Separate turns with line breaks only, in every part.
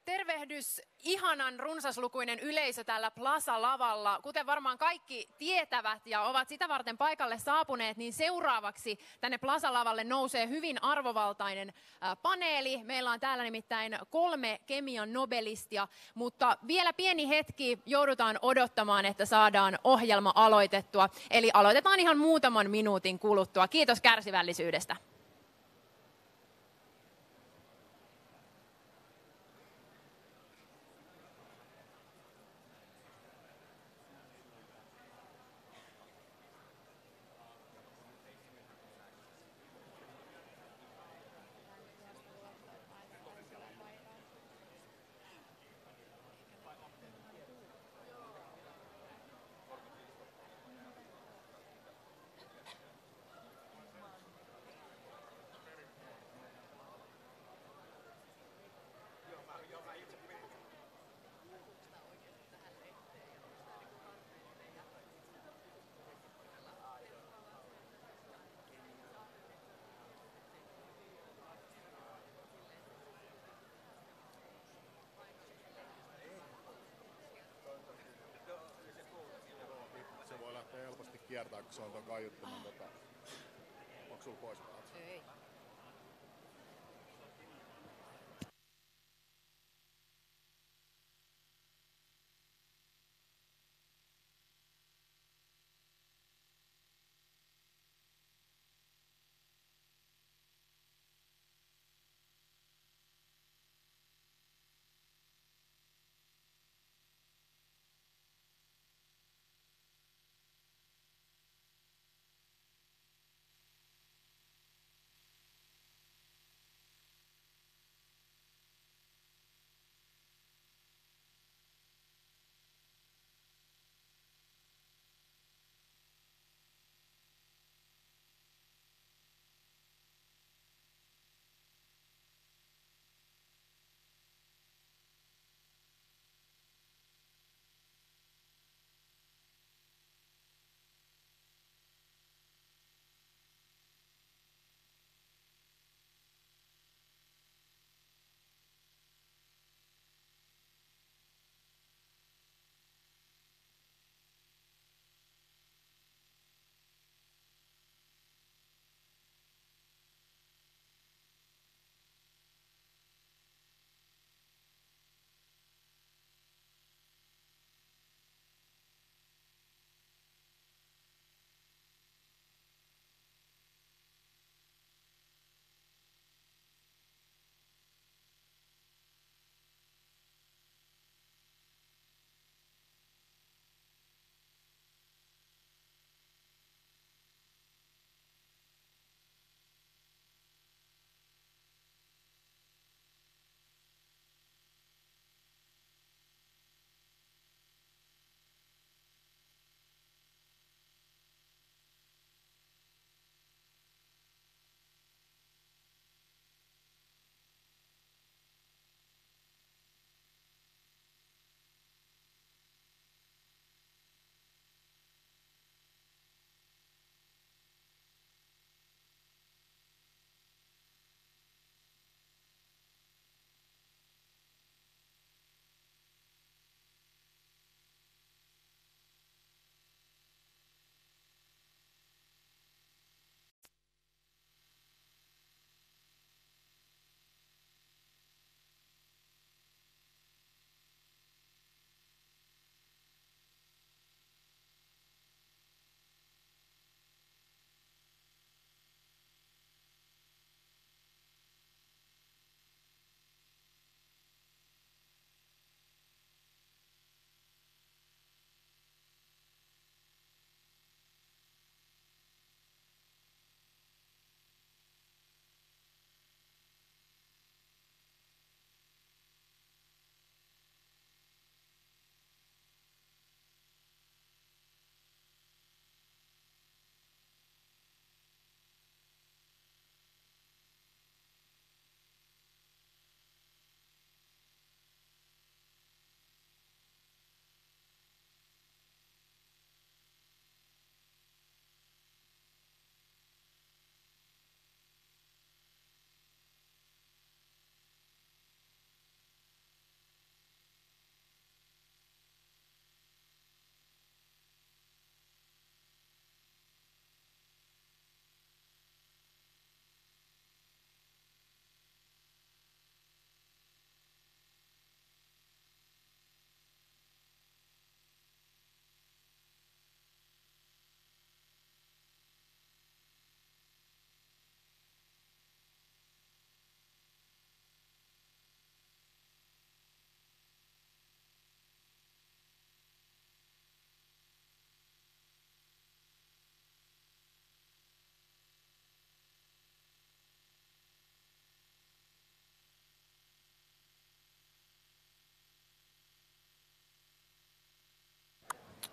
Tervehdys ihanan runsaslukuinen yleisö tällä Plaza-lavalla. Kuten varmaan kaikki tietävät ja ovat sitä varten paikalle saapuneet, niin seuraavaksi tänne Plaza-lavalle nousee hyvin arvovaltainen paneeli. Meillä on täällä nimittäin 3 kemian nobelistia, mutta vielä pieni hetki joudutaan odottamaan, että saadaan ohjelma aloitettua. Eli aloitetaan ihan muutaman minuutin kuluttua. Kiitos kärsivällisyydestä.
Se voi lähteä helposti kiertää, kun se on tuon kaiuttimen onko sulla pois päältä?
Ei.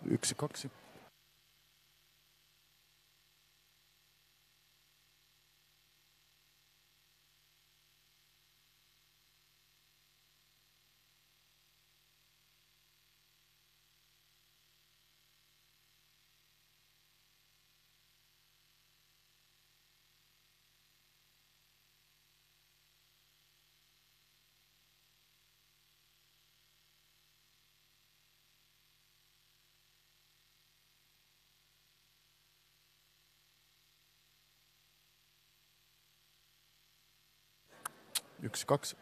1-2. Yksi, kaksi.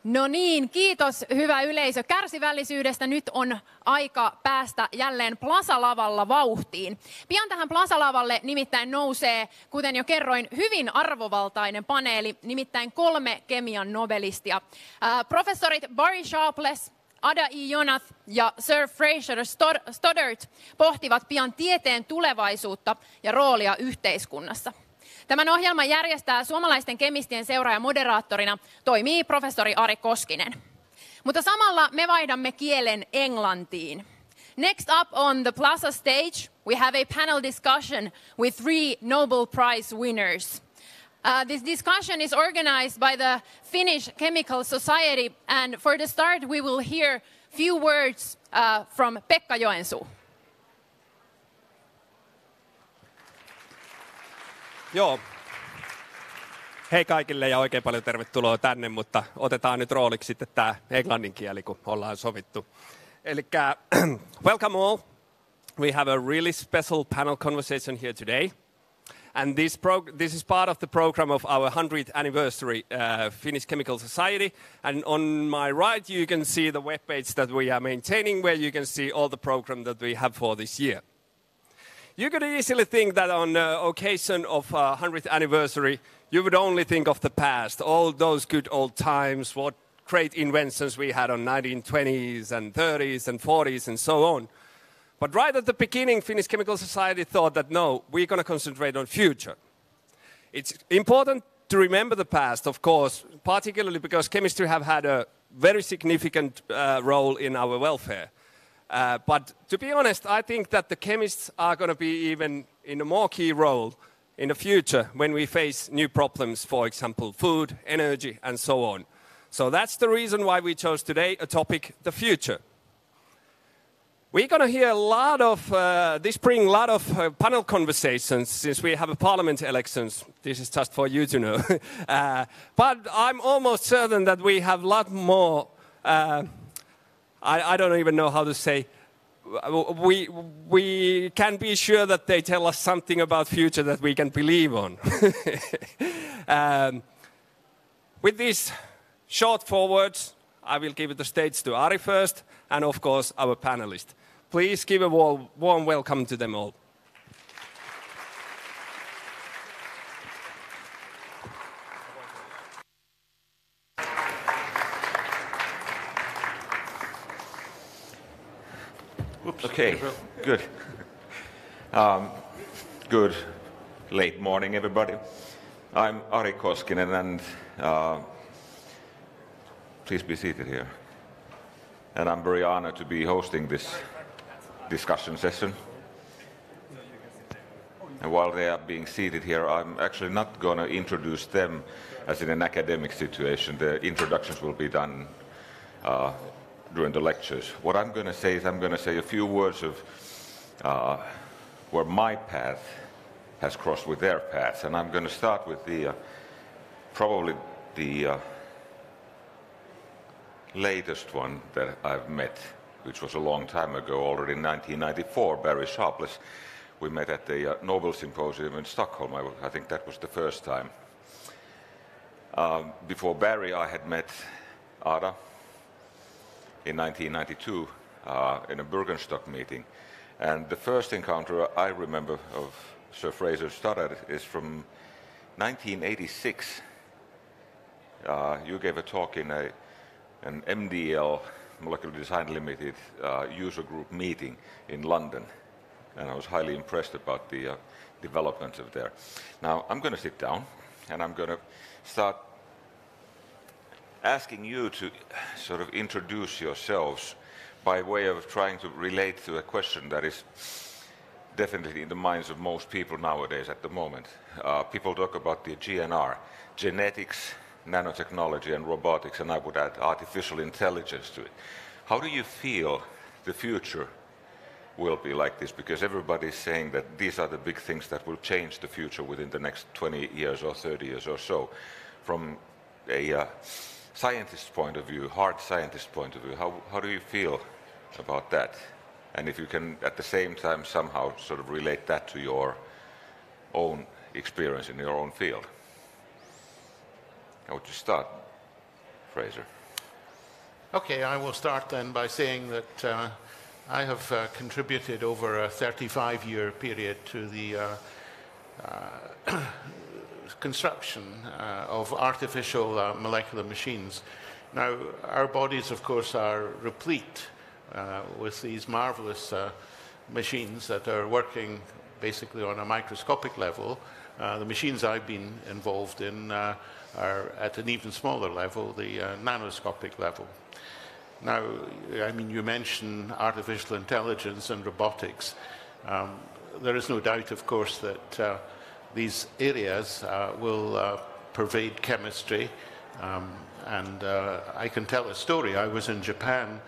No niin, kiitos hyvä yleisö kärsivällisyydestä. Nyt on aika päästä jälleen Plaza-lavalla vauhtiin. Pian tähän Plaza-lavalle nimittäin nousee, kuten jo kerroin, hyvin arvovaltainen paneeli, nimittäin 3 kemian nobelistia. Professorit Barry Sharpless, Ada E. Jonath ja Sir Fraser Stoddart pohtivat pian tieteen tulevaisuutta ja roolia yhteiskunnassa. Tämän ohjelman järjestää suomalaisten kemistien seura ja moderaattorina toimii professori Ari Koskinen. Mutta samalla me vaihdamme kielen englantiin. Next up on the Plaza stage, we have a panel discussion with 3 Nobel Prize winners. This discussion is organized by the Finnish Chemical Society, and for the start we will hear few words from Pekka Joensuu.
Joo. Hei kaikille ja oikein paljon tervetuloa tänne, mutta otetaan nyt rooliksi sitten tämä englannin kieli, kun ollaan sovittu. Elikkä, welcome all. We have a really special panel conversation here today. And this is part of the program of our 100th anniversary Finnish Chemical Society. And on my right, you can see the webpage that we are maintaining, where you can see all the program that we have for this year. You could easily think that on the occasion of 100th anniversary, you would only think of the past, all those good old times, what great inventions we had on 1920s and 30s and 40s and so on. But right at the beginning, Finnish Chemical Society thought that no, we're going to concentrate on future. It's important to remember the past, of course, particularly because chemistry have had a very significant role in our welfare. But to be honest, I think that the chemists are going to be even in a more key role in the future when we face new problems, for example, food, energy, and so on. So that's the reason why we chose today a topic, the future. We're going to hear a lot of, this spring, a lot of panel conversations since we have a parliament elections. This is just for you to know. But I'm almost certain that we have a lot more, I don't even know how to say, we can be sure that they tell us something about future that we can believe on. With these short forwards, I will give the stage to Ari first, and of course our panelists. Please give a warm welcome to them all.
Oops. Okay, good. Good late morning, everybody. I'm Ari Koskinen, and please be seated here. And I'm very honored to be hosting this discussion session. And while they are being seated here, I'm actually not going to introduce them as in an academic situation. The introductions will be done during the lectures. What I'm going to say is I'm going to say a few words of where my path has crossed with their paths. And I'm going to start with the probably the latest one that I've met, which was a long time ago, already in 1994, Barry Sharpless. We met at the Nobel Symposium in Stockholm. I think that was the first time. Before Barry, I had met Ada in 1992 in a Bürgenstock meeting. And the first encounter I remember of Sir Fraser Stoddart is from 1986. You gave a talk in an MDL, Molecular Design Limited, user group meeting in London. And I was highly impressed about the developments of there. Now, I'm going to sit down, and I'm going to start asking you to sort of introduce yourselves by way of trying to relate to a question that is definitely in the minds of most people nowadays at the moment. People talk about the GNR, genetics, nanotechnology, and robotics, and I would add artificial intelligence to it. How do you feel the future will be like this? Because everybody's saying that these are the big things that will change the future within the next 20 years or 30 years or so. From a scientist's point of view, hard scientist's point of view, how do you feel about that? And if you can at the same time somehow sort of relate that to your own experience in your own field. How would you start, Fraser?
Okay, I will start then by saying that I have contributed over a 35-year period to the construction of artificial molecular machines. Now, our bodies, of course, are replete with these marvelous machines that are working basically on a microscopic level. The machines I've been involved in are at an even smaller level, the nanoscopic level. Now, I mean, you mentioned artificial intelligence and robotics. There is no doubt, of course, that these areas will pervade chemistry. And I can tell a story. I was in Japan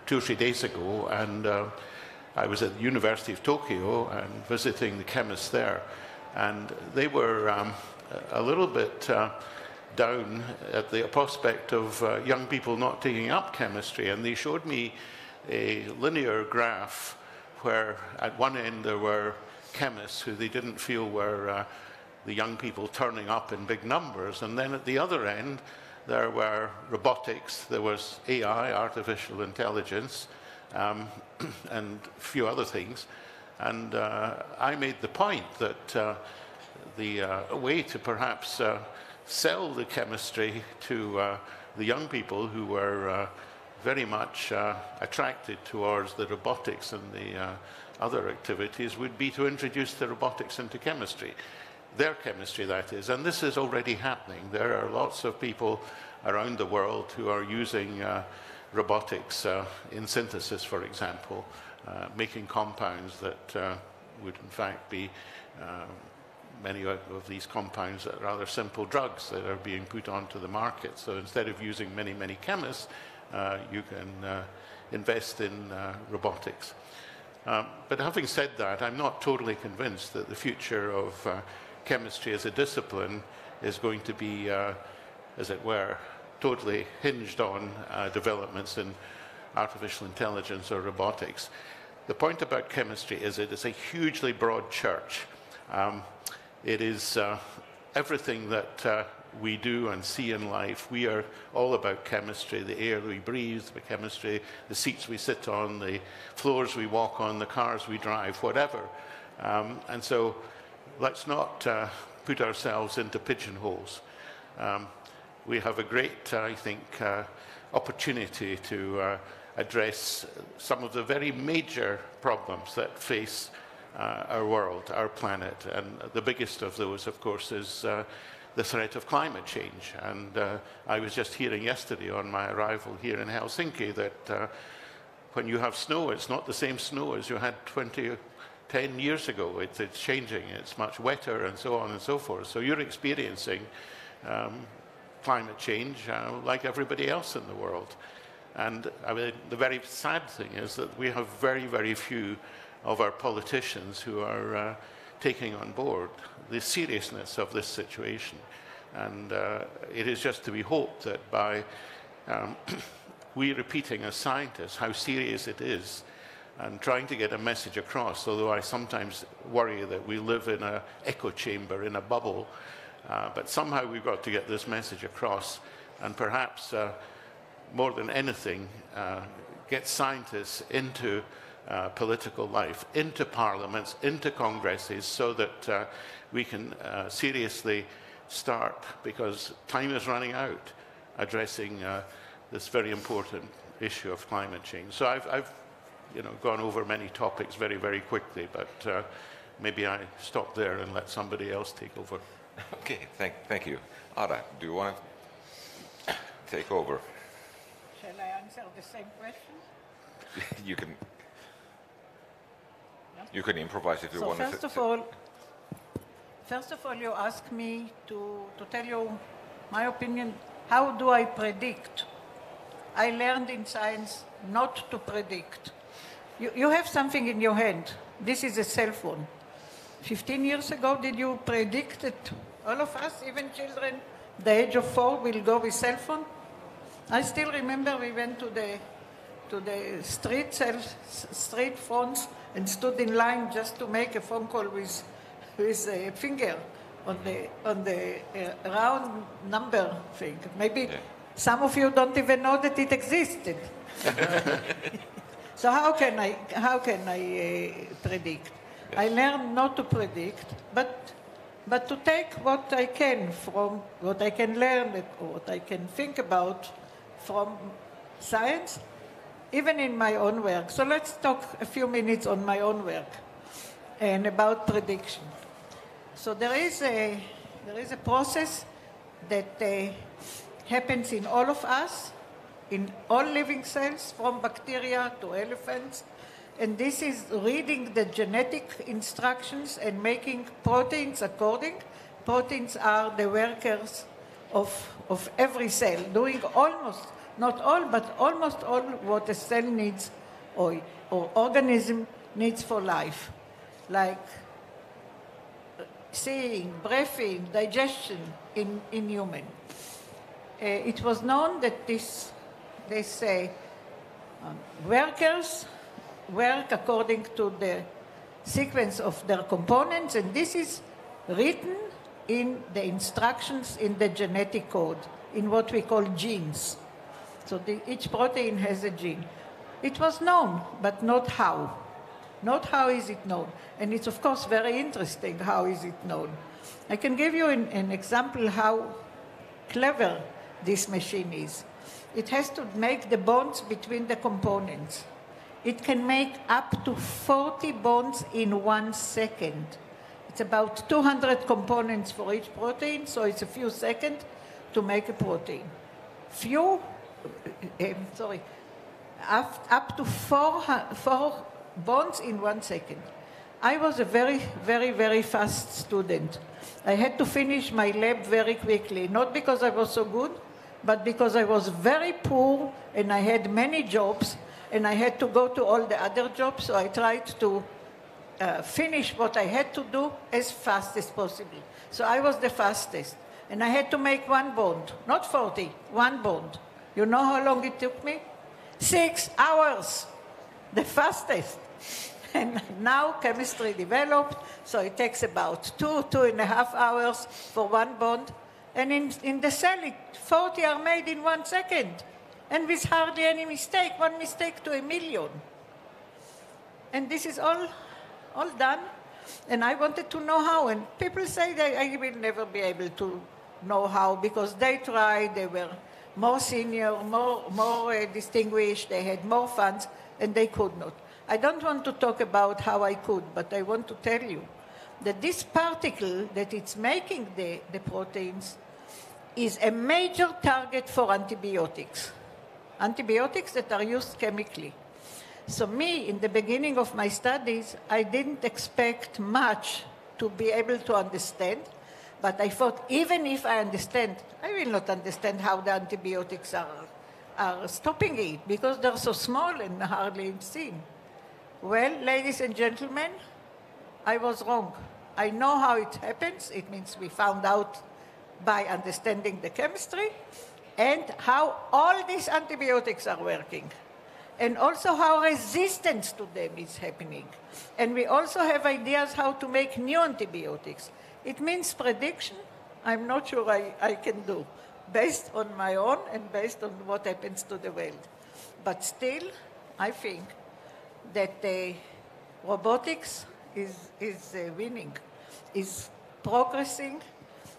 2 or 3 days ago, and I was at the University of Tokyo and visiting the chemists there. And they were a little bit down at the prospect of young people not taking up chemistry. And they showed me a linear graph where at one end there were chemists who they didn't feel were the young people turning up in big numbers. And then at the other end, there were robotics, there was AI, artificial intelligence, and a few other things. And I made the point that the way to perhaps sell the chemistry to the young people who were very much attracted towards the robotics and the other activities would be to introduce the robotics into chemistry. Their chemistry, that is. And this is already happening. There are lots of people around the world who are using robotics in synthesis, for example, making compounds that would in fact be many of these compounds that are rather simple drugs that are being put onto the market. So instead of using many, many chemists, you can invest in robotics. But having said that, I'm not totally convinced that the future of chemistry as a discipline is going to be, as it were, totally hinged on developments in artificial intelligence or robotics. The point about chemistry is it is a hugely broad church. It is everything that we do and see in life. We are all about chemistry, the air we breathe, the chemistry, the seats we sit on, the floors we walk on, the cars we drive, whatever. And so let's not put ourselves into pigeonholes. We have a great, I think, opportunity to address some of the very major problems that face our world, our planet. And the biggest of those, of course, is the threat of climate change. And I was just hearing yesterday on my arrival here in Helsinki that when you have snow, it's not the same snow as you had 10 years ago. It's changing, it's much wetter, and so on and so forth. So you're experiencing climate change like everybody else in the world. And I mean, the very sad thing is that we have very, very few of our politicians who are taking on board the seriousness of this situation. And it is just to be hoped that by we repeating as scientists how serious it is and trying to get a message across, although I sometimes worry that we live in an echo chamber, in a bubble, but somehow we've got to get this message across, and perhaps more than anything, get scientists into political life, into parliaments, into congresses, so that we can seriously start, because time is running out, addressing this very important issue of climate change. So I've gone over many topics very, very quickly, but maybe I stop there and let somebody else take over.
Okay, thank you. Ada, do you want to take over?
Shall I answer the same question?
You can improvise if you want.
First of all, you ask me to tell you my opinion. How do I predict? I learned in science not to predict. You have something in your hand. This is a cell phone. 15 years ago, did you predict that all of us, even children, the age of 4, will go with cell phone? I still remember we went to the street phones and stood in line just to make a phone call with a finger on the round number thing. Maybe some of you don't even know that it existed. So how can I predict? I learned not to predict, but to take what I can from what I can learn or what I can think about from science, even in my own work. So let's talk a few minutes on my own work and about prediction. So there is a process that happens in all of us, in all living cells, from bacteria to elephants. And this is reading the genetic instructions and making proteins according. Proteins are the workers of every cell, doing almost, not all, but almost all what a cell needs or organism needs for life. Like seeing, breathing, digestion in human. It was known that these workers work according to the sequence of their components, and this is written in the instructions in the genetic code, in what we call genes. So each protein has a gene. It was known, but not how. Not how is it known. And it's, of course, very interesting how is it known. I can give you an example how clever this machine is. It has to make the bonds between the components. It can make up to 40 bonds in 1 second. It's about 200 components for each protein, so it's a few seconds to make a protein. Up to four bonds in 1 second. I was a very, very, very fast student. I had to finish my lab very quickly, not because I was so good, but because I was very poor and I had many jobs and I had to go to all the other jobs, so I tried to finish what I had to do as fast as possible. So I was the fastest. And I had to make 1 bond, not 40, 1 bond. You know how long it took me? 6 hours, the fastest. And now chemistry developed, so it takes about 2.5 hours for 1 bond. And in the cell, 40 are made in 1 second. And with hardly any mistake, 1 mistake to a million. And this is all done. And I wanted to know how. And people say that I will never be able to know how because they tried, they were more senior, more distinguished, they had more funds, and they could not. I don't want to talk about how I could, but I want to tell you that this particle that it's making the proteins is a major target for antibiotics. Antibiotics that are used chemically. So me, in the beginning of my studies, I didn't expect much to be able to understand, but I thought even if I understand, I will not understand how the antibiotics are stopping it because they're so small and hardly seen. Well, ladies and gentlemen, I was wrong. I know how it happens. It means we found out by understanding the chemistry and how all these antibiotics are working. And also how resistance to them is happening. And we also have ideas how to make new antibiotics. It means prediction. I'm not sure I can do, based on my own and based on what happens to the world. But still, I think that robotics is winning, is progressing.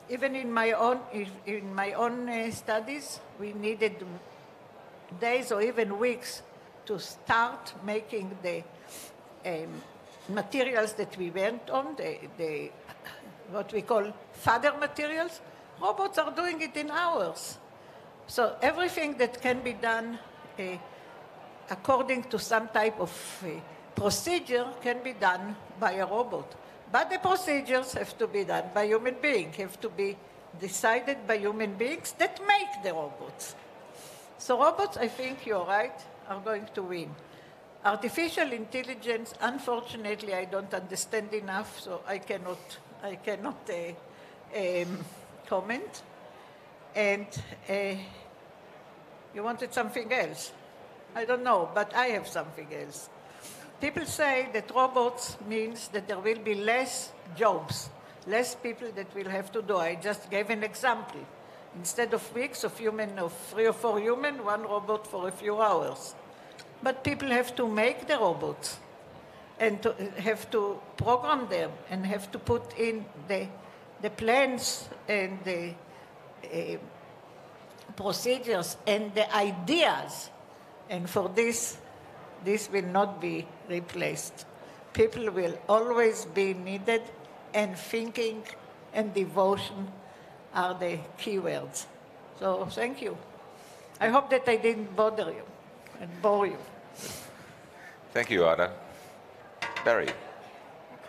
Even in my own studies, we needed days or even weeks to start making the materials that we went on, what we call fodder materials. Robots are doing it in hours. So everything that can be done according to some type of procedure can be done by a robot. But the procedures have to be done by human beings, have to be decided by human beings that make the robots. So robots, I think you're right, are going to win. Artificial intelligence, unfortunately, I don't understand enough, so I cannot comment. And you wanted something else? I don't know, but I have something else. People say that robots means that there will be less jobs, less people that will have to do. I just gave an example. Instead of weeks of 3 or 4 humans, 1 robot for a few hours. But people have to make the robots and have to program them and have to put in the plans and the procedures and the ideas. And for this will not be replaced. People will always be needed, and thinking and devotion are the key words. So thank you. I hope that I didn't bother you and bore you.
Thank you, Ada. Barry.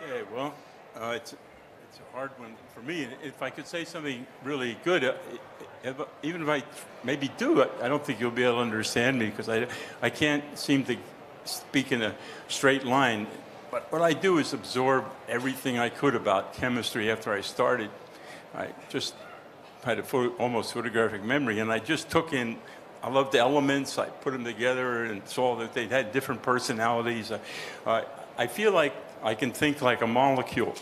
Okay, well, it's a hard one for me. If I could say something really good, even if I maybe do it, I don't think you'll be able to understand me because I can't seem to speak in a straight line. But what I do is absorb everything I could about chemistry after I started. I just had almost photographic memory, and I just took in, I loved the elements, I put them together and saw that they had different personalities. I feel like I can think like a molecule.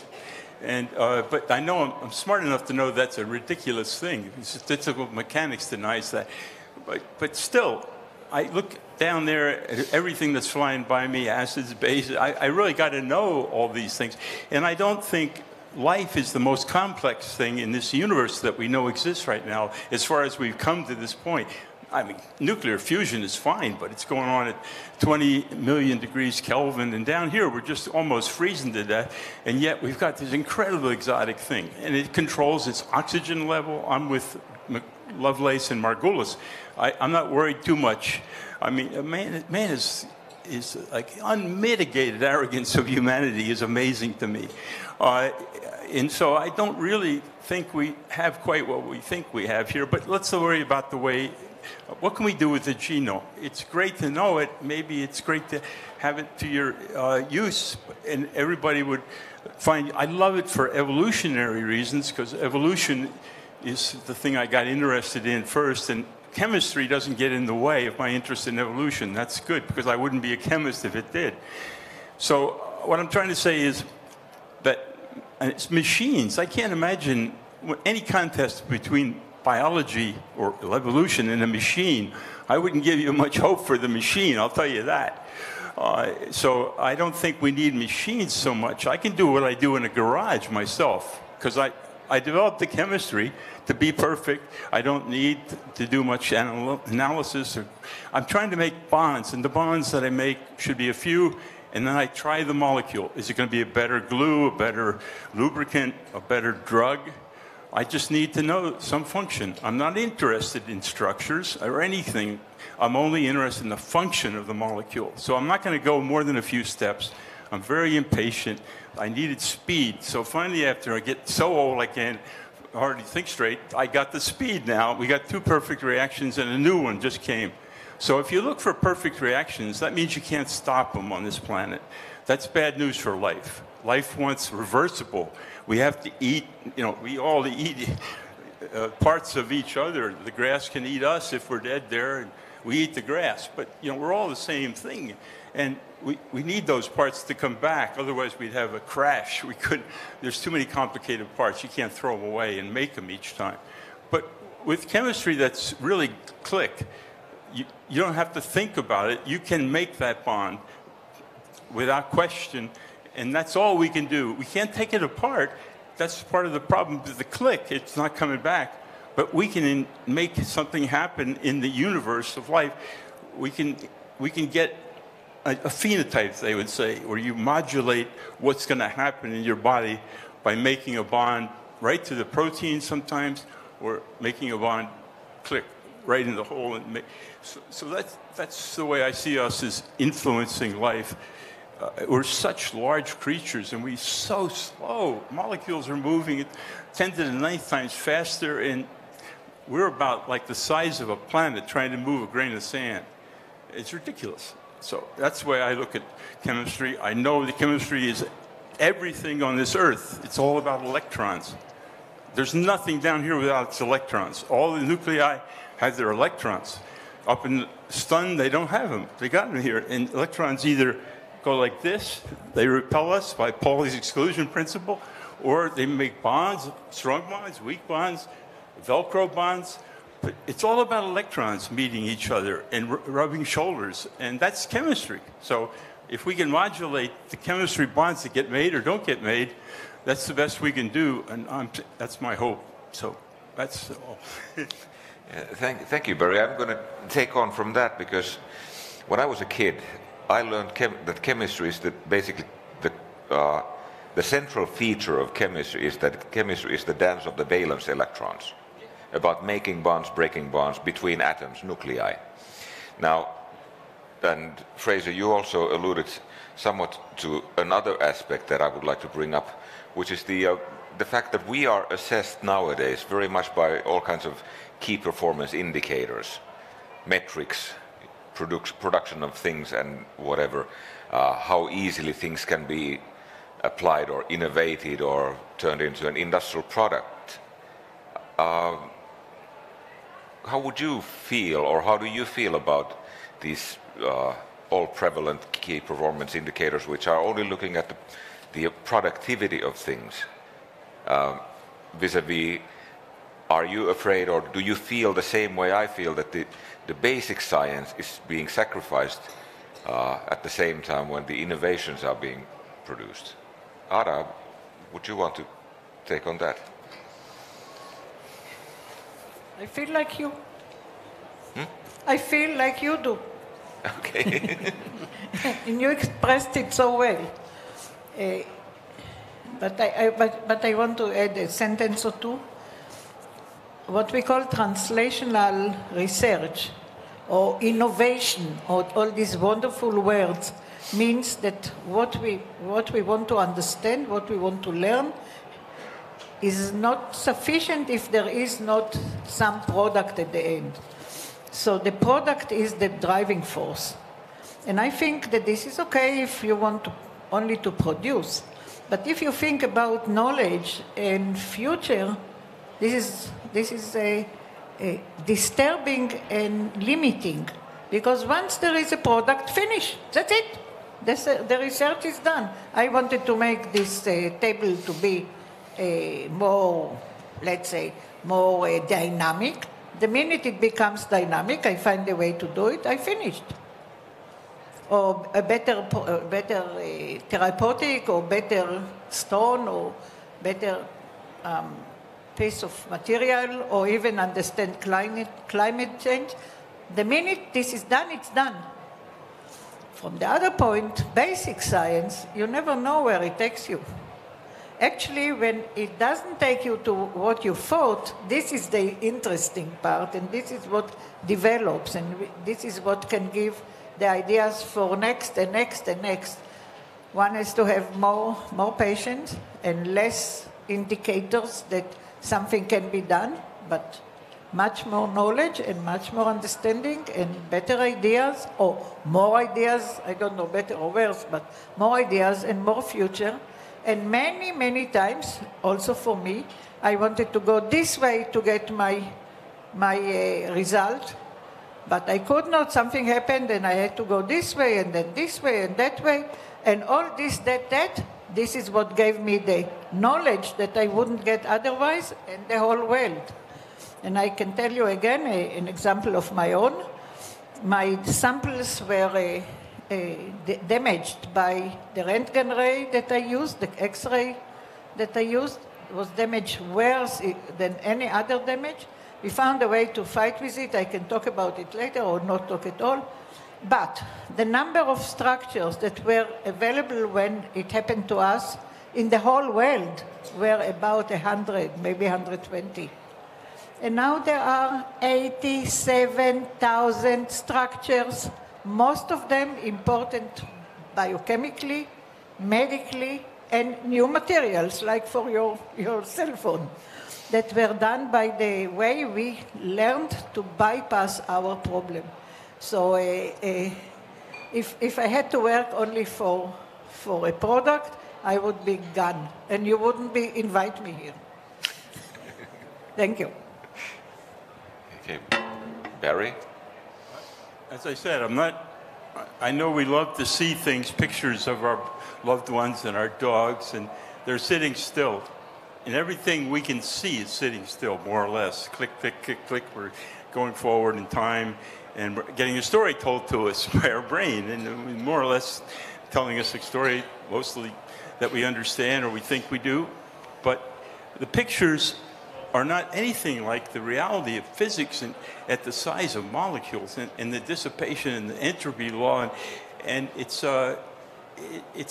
And, but I know I'm smart enough to know that's a ridiculous thing. Statistical mechanics denies that. But still, I look down there at everything that's flying by me, acids, bases. I really got to know all these things. And I don't think life is the most complex thing in this universe that we know exists right now, as far as we've come to this point. I mean, nuclear fusion is fine, but it's going on at 20 million degrees Kelvin, and down here we're just almost freezing to death, and yet we've got this incredibly exotic thing, and it controls its oxygen level. I'm with Lovelace and Margulis. I'm not worried too much. I mean, man is like unmitigated arrogance of humanity is amazing to me. And so I don't really think we have quite what we think we have here, but let's worry about the way. What can we do with the genome? It's great to know it. Maybe it's great to have it to your use, and everybody would find. I love it for evolutionary reasons, because evolution is the thing I got interested in first, and chemistry doesn't get in the way of my interest in evolution. That's good, because I wouldn't be a chemist if it did. So what I'm trying to say is that it's machines. I can't imagine any contest between biology or evolution and a machine. I wouldn't give you much hope for the machine, I'll tell you that. So I don't think we need machines so much. I can do what I do in a garage myself, because I developed the chemistry to be perfect. I don't need to do much analysis. I'm trying to make bonds, and the bonds that I make should be a few, and then I try the molecule. Is it going to be a better glue, a better lubricant, a better drug? I just need to know some function. I'm not interested in structures or anything. I'm only interested in the function of the molecule. So I'm not going to go more than a few steps. I'm very impatient. I needed speed. So finally, after I get so old I can't hardly think straight, I got the speed now. We got 2 perfect reactions, and a new one just came. So if you look for perfect reactions, that means you can't stop them on this planet. That's bad news for life. Life wants reversible. We have to eat, we all eat parts of each other. The grass can eat us if we're dead there, and we eat the grass. But, we're all the same thing. And we need those parts to come back. Otherwise, we'd have a crash. There's too many complicated parts. You can't throw them away and make them each time. But with chemistry that's really click, you don't have to think about it. You can make that bond without question. And that's all we can do. We can't take it apart. That's part of the problem with the click. It's not coming back. But we can make something happen in the universe of life. We can get a phenotype, they would say, where you modulate what's going to happen in your body by making a bond right to the protein sometimes, or making a bond click right in the hole. So that's the way I see us as influencing life. We're such large creatures, and we're so slow. Molecules are moving at 10 to the 9th times faster, and we're about like the size of a planet trying to move a grain of sand. It's ridiculous. So that's the way I look at chemistry. I know the chemistry is everything on this earth. It's all about electrons. There's nothing down here without its electrons. All the nuclei have their electrons. Up in the sun, they don't have them. They got them here. And electrons either go like this, they repel us by Pauli's exclusion principle, or they make bonds, strong bonds, weak bonds, Velcro bonds. But it's all about electrons meeting each other and rubbing shoulders, and that's chemistry. So if we can modulate the chemistry bonds that get made or don't get made, that's the best we can do, and that's my hope. So that's all.
Thank you, Barry. I'm going to take on from that, because when I was a kid, I learned that chemistry is basically the central feature of chemistry is that chemistry is the dance of the valence electrons, about making bonds, breaking bonds between atoms, nuclei. Now, and Fraser, you also alluded somewhat to another aspect that I would like to bring up, which is the fact that we are assessed nowadays very much by all kinds of key performance indicators, metrics, production of things and whatever, how easily things can be applied or innovated or turned into an industrial product. How would you feel, or how do you feel about these all prevalent key performance indicators, which are only looking at the productivity of things? Vis-a-vis, are you afraid, or do you feel the same way I feel, that the basic science is being sacrificed at the same time when the innovations are being produced? Ada, would you want to take on that?
I feel like you. I feel like you do.
Okay.
And you expressed it so well. But I want to add a sentence or two. What we call translational research or innovation, or all these wonderful words, means that what we want to understand, what we want to learn, is not sufficient if there is not some product at the end. So the product is the driving force. And I think that this is okay if you want only to produce. But if you think about knowledge and future, this is a disturbing and limiting. Because once there is a product, finish. That's it. The research is done. I wanted to make this table to be more, let's say, more dynamic. The minute it becomes dynamic, I find a way to do it, I finished. Or a better therapeutic, or better stone, or better piece of material, or even understand climate change. The minute this is done, it's done. From the other point, basic science, you never know where it takes you. Actually, when it doesn't take you to what you thought, this is the interesting part, and this is what develops, and this is what can give the ideas for next and next and next. One is to have more patience and less indicators that something can be done, but much more knowledge and much more understanding and better ideas, or more ideas, I don't know, better or worse, but more ideas and more future. And many, many times, also for me, I wanted to go this way to get my result, but I could not. Something happened, and I had to go this way, and then this way, and that way, and all this, that. This is what gave me the knowledge that I wouldn't get otherwise, and the whole world. And I can tell you again an example of my own. My samples were damaged by the Röntgen ray that I used, the X-ray that I used was damaged worse than any other damage. We found a way to fight with it. I can talk about it later or not talk at all. But the number of structures that were available when it happened to us in the whole world were about 100, maybe 120. And now there are 87,000 structures, most of them important biochemically, medically, and new materials, like for your cell phone, that were done by the way we learned to bypass our problem. So if I had to work only for a product, I would be gone, and you wouldn't invite me here. Thank you.
Okay, Barry?
As I said, I know we love to see things, pictures of our loved ones and our dogs, and they're sitting still. And everything we can see is sitting still, more or less. Click, click, click, click. We're going forward in time, and we're getting a story told to us by our brain, and more or less telling us a story, mostly that we understand or we think we do. But the pictures are not anything like the reality of physics and at the size of molecules and the dissipation and the entropy law. And it's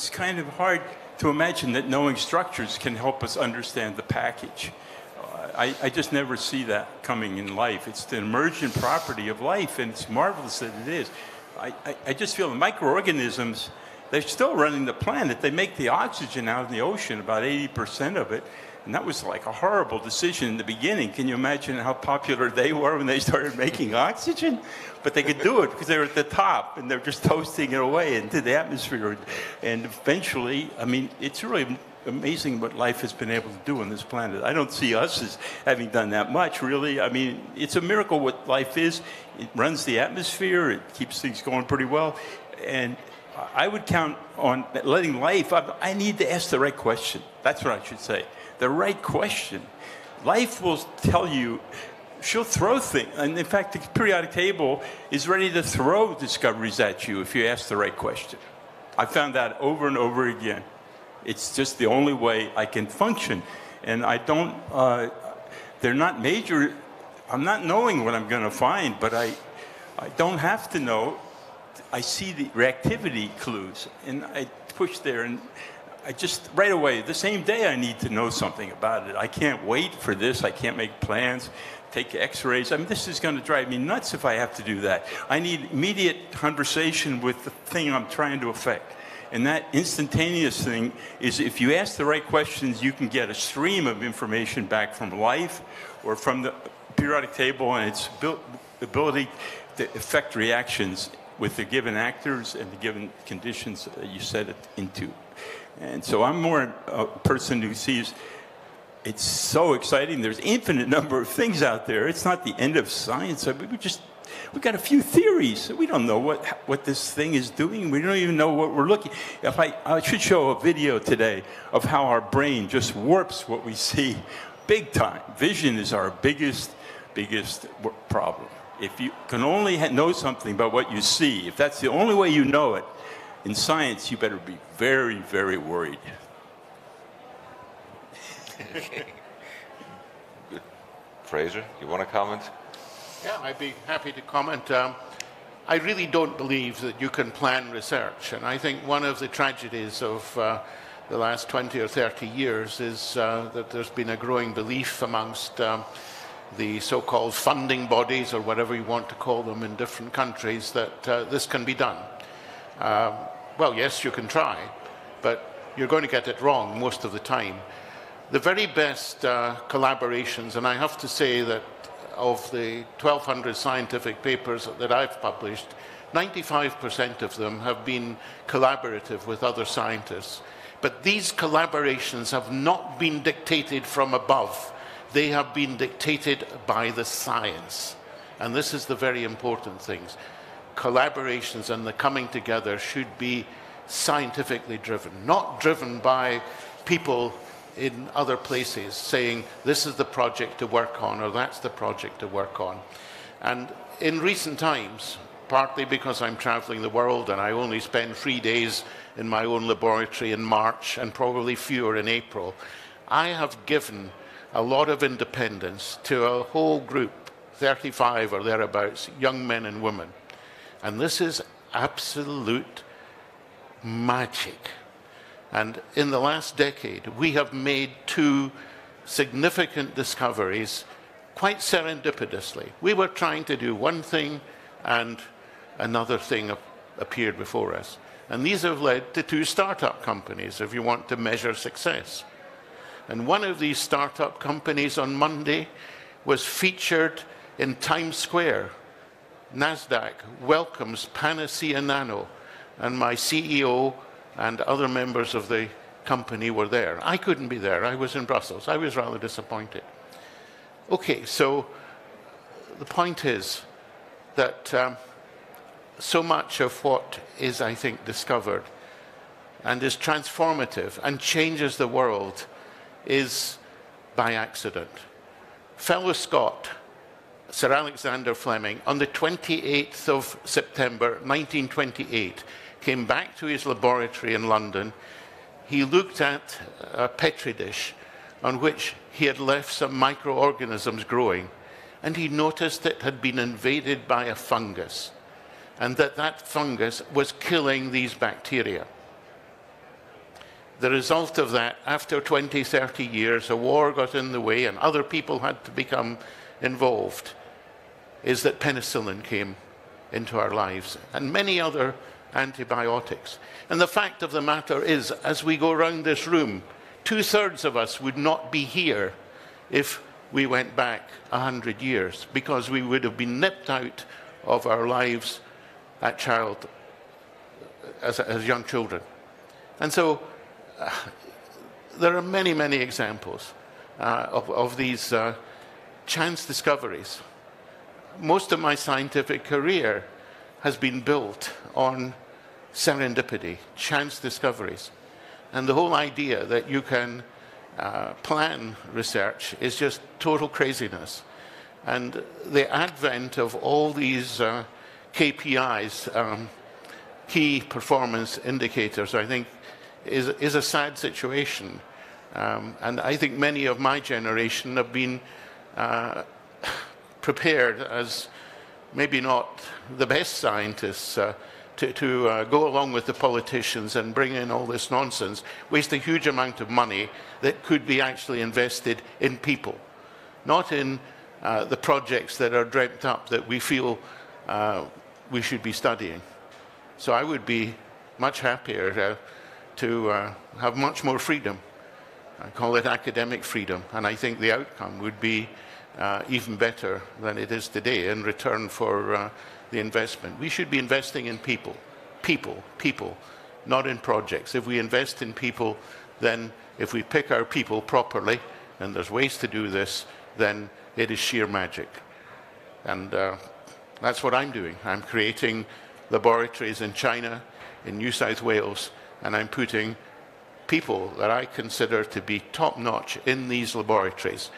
kind of hard to imagine that knowing structures can help us understand the package. I just never see that coming in life. It's the emergent property of life, and it's marvelous that it is. I just feel the microorganisms, they're still running the planet. They make the oxygen out in the ocean, about 80% of it. And that was like a horrible decision in the beginning. Can you imagine how popular they were when they started making oxygen? But they could do it because they were at the top and they're just toasting it away into the atmosphere. And eventually, I mean, it's really amazing what life has been able to do on this planet. I don't see us as having done that much, really. I mean, it's a miracle what life is. It runs the atmosphere. It keeps things going pretty well. And I would count on letting life, I need to ask the right question. That's what I should say. The right question. Life will tell you, she'll throw things. And in fact, the periodic table is ready to throw discoveries at you if you ask the right question. I found that over and over again. It's just the only way I can function. And I don't, they're not major, I'm not knowing what I'm going to find, but I don't have to know. I see the reactivity clues, and I push there, and I just, right away, the same day I need to know something about it. I can't wait for this. I can't make plans, take x-rays. I mean, this is going to drive me nuts if I have to do that. I need immediate conversation with the thing I'm trying to affect. And that instantaneous thing is if you ask the right questions, you can get a stream of information back from life or from the periodic table and its ability to affect reactions with the given actors and the given conditions that you set it into. And so I'm more a person who sees it's so exciting. There's infinite number of things out there. It's not the end of science. I mean, we got a few theories. We don't know what this thing is doing. We don't even know what we're looking. If I should show a video today of how our brain just warps what we see big time. Vision is our biggest problem. If you can only know something about what you see, if that's the only way you know it, in science, you better be very, very worried.
Good. Fraser, you want to comment?
Yeah, I'd be happy to comment. I really don't believe that you can plan research. And I think one of the tragedies of the last 20 or 30 years is that there's been a growing belief amongst the so-called funding bodies, or whatever you want to call them in different countries, that this can be done. Well, yes, you can try, but you're going to get it wrong most of the time. The very best collaborations, and I have to say that of the 1,200 scientific papers that I've published, 95% of them have been collaborative with other scientists. But these collaborations have not been dictated from above. They have been dictated by the science. And this is the very important thing. Collaborations and the coming together should be scientifically driven, not driven by people in other places saying this is the project to work on or that's the project to work on. And in recent times, partly because I'm traveling the world and I only spend 3 days in my own laboratory in March and probably fewer in April, I have given a lot of independence to a whole group, 35 or thereabouts, young men and women. And this is absolute magic. And in the last decade, we have made 2 significant discoveries quite serendipitously. We were trying to do one thing and another thing appeared before us. And these have led to 2 startup companies, if you want to measure success. And one of these startup companies on Monday was featured in Times Square. NASDAQ welcomes Panacea Nano, and my CEO and other members of the company were there. I couldn't be there. I was in Brussels. I was rather disappointed. Okay, so the point is that so much of what is, I think, discovered and is transformative and changes the world is by accident. Fellow Scot, Sir Alexander Fleming, on the 28th of September 1928, came back to his laboratory in London. He looked at a Petri dish on which he had left some microorganisms growing, and he noticed it had been invaded by a fungus, and that fungus was killing these bacteria. The result of that, after 20, 30 years, a war got in the way and other people had to become involved, is that penicillin came into our lives and many other antibiotics. And the fact of the matter is, as we go around this room, 2/3 of us would not be here if we went back 100 years, because we would have been nipped out of our lives as young children. And so there are many, many examples of these chance discoveries. Most of my scientific career has been built on serendipity, chance discoveries. And the whole idea that you can plan research is just total craziness. And the advent of all these KPIs, key performance indicators, I think, is a sad situation. And I think many of my generation have been prepared as maybe not the best scientists to go along with the politicians and bring in all this nonsense, waste a huge amount of money that could be actually invested in people, not in the projects that are dreamt up that we feel we should be studying. So I would be much happier to have much more freedom. I call it academic freedom, and I think the outcome would be even better than it is today in return for the investment. We should be investing in people, not in projects. If we invest in people, then if we pick our people properly, and there's ways to do this, then it is sheer magic. And that's what I'm doing. I'm creating laboratories in China, in New South Wales, and I'm putting people that I consider to be top-notch in these laboratories.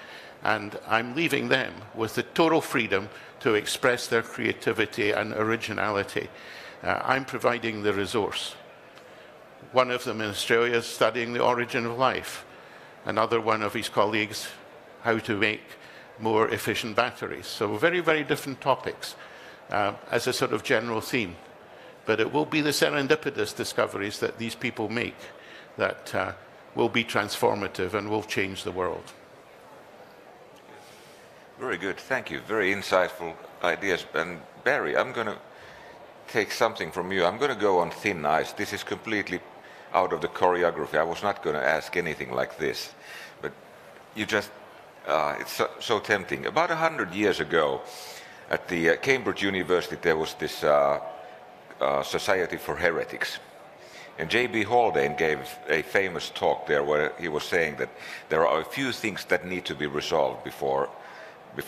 And I'm leaving them with the total freedom to express their creativity and originality. I'm providing the resource. One of them in Australia is studying the origin of life. Another one of his colleagues, how to make more efficient batteries. So very, very different topics as a sort of general theme. But it will be the serendipitous discoveries that these people make that will be transformative and will change the world.
Very good, thank you. Very insightful ideas. And Barry, I'm going to take something from you. I'm going to go on thin ice. This is completely out of the choreography. I was not going to ask anything like this, but you just, it's so tempting. About 100 years ago, at the Cambridge University, there was this Society for Heretics. And J.B. Haldane gave a famous talk there where he was saying that there are a few things that need to be resolved before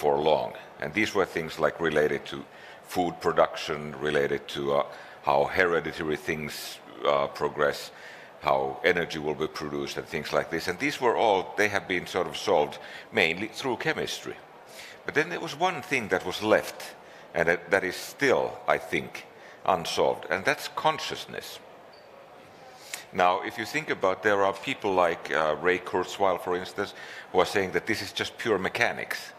long. And these were things like related to food production, related to how hereditary things progress, how energy will be produced and things like this. And these were all, they have been sort of solved mainly through chemistry. But then there was one thing that was left, and that is still, I think, unsolved, and that's consciousness. Now, if you think about, there are people like Ray Kurzweil, for instance, who are saying that this is just pure mechanics.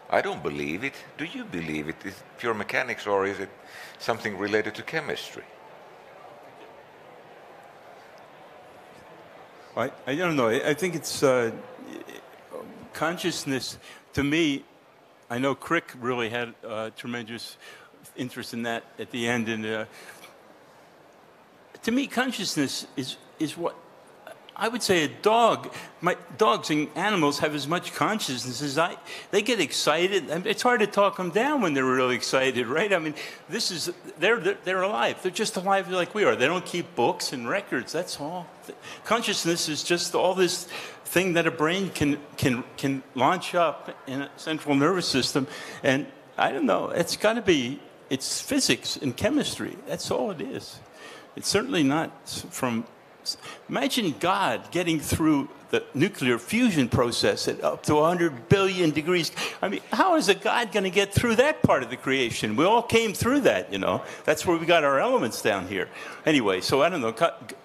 I don't believe it. Do you believe it? Is it pure mechanics, or is it something related to chemistry?
I don't know. I think it's consciousness. To me, I know Crick really had tremendous interest in that at the end. And to me, consciousness is what I would say a dog. Dogs and animals have as much consciousness as I. They get excited. It's hard to talk them down when they're really excited, right? I mean, they're alive. They're just alive like we are. They don't keep books and records. That's all. Consciousness is just all this thing that a brain can launch up in a central nervous system, and I don't know. It's got to be. It's physics and chemistry. That's all it is. It's certainly not from. Imagine God getting through the nuclear fusion process at up to 100 billion degrees. I mean, how is a God going to get through that part of the creation? We all came through that, you know. That's where we got our elements down here. Anyway, so I don't know.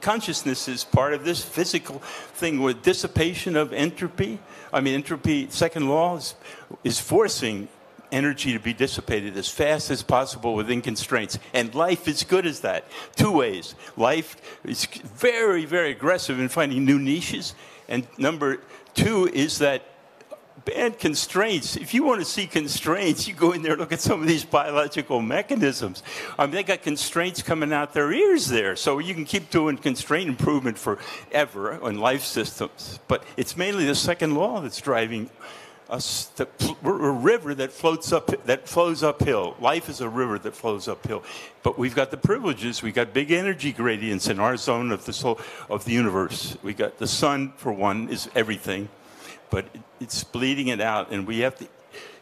Consciousness is part of this physical thing with dissipation of entropy. I mean, entropy, second law, is forcing energy to be dissipated as fast as possible within constraints. And life is good as that. Two ways. Life is very, very aggressive in finding new niches. And number two is that banned constraints. If you want to see constraints, you go in there and look at some of these biological mechanisms. They got constraints coming out their ears there. So you can keep doing constraint improvement forever on life systems. But it's mainly the second law that's driving us. We're a river that flows uphill. Life is a river that flows uphill. But we've got the privileges. We got big energy gradients in our zone of the universe. We got the sun, for one, is everything. But it's bleeding it out, and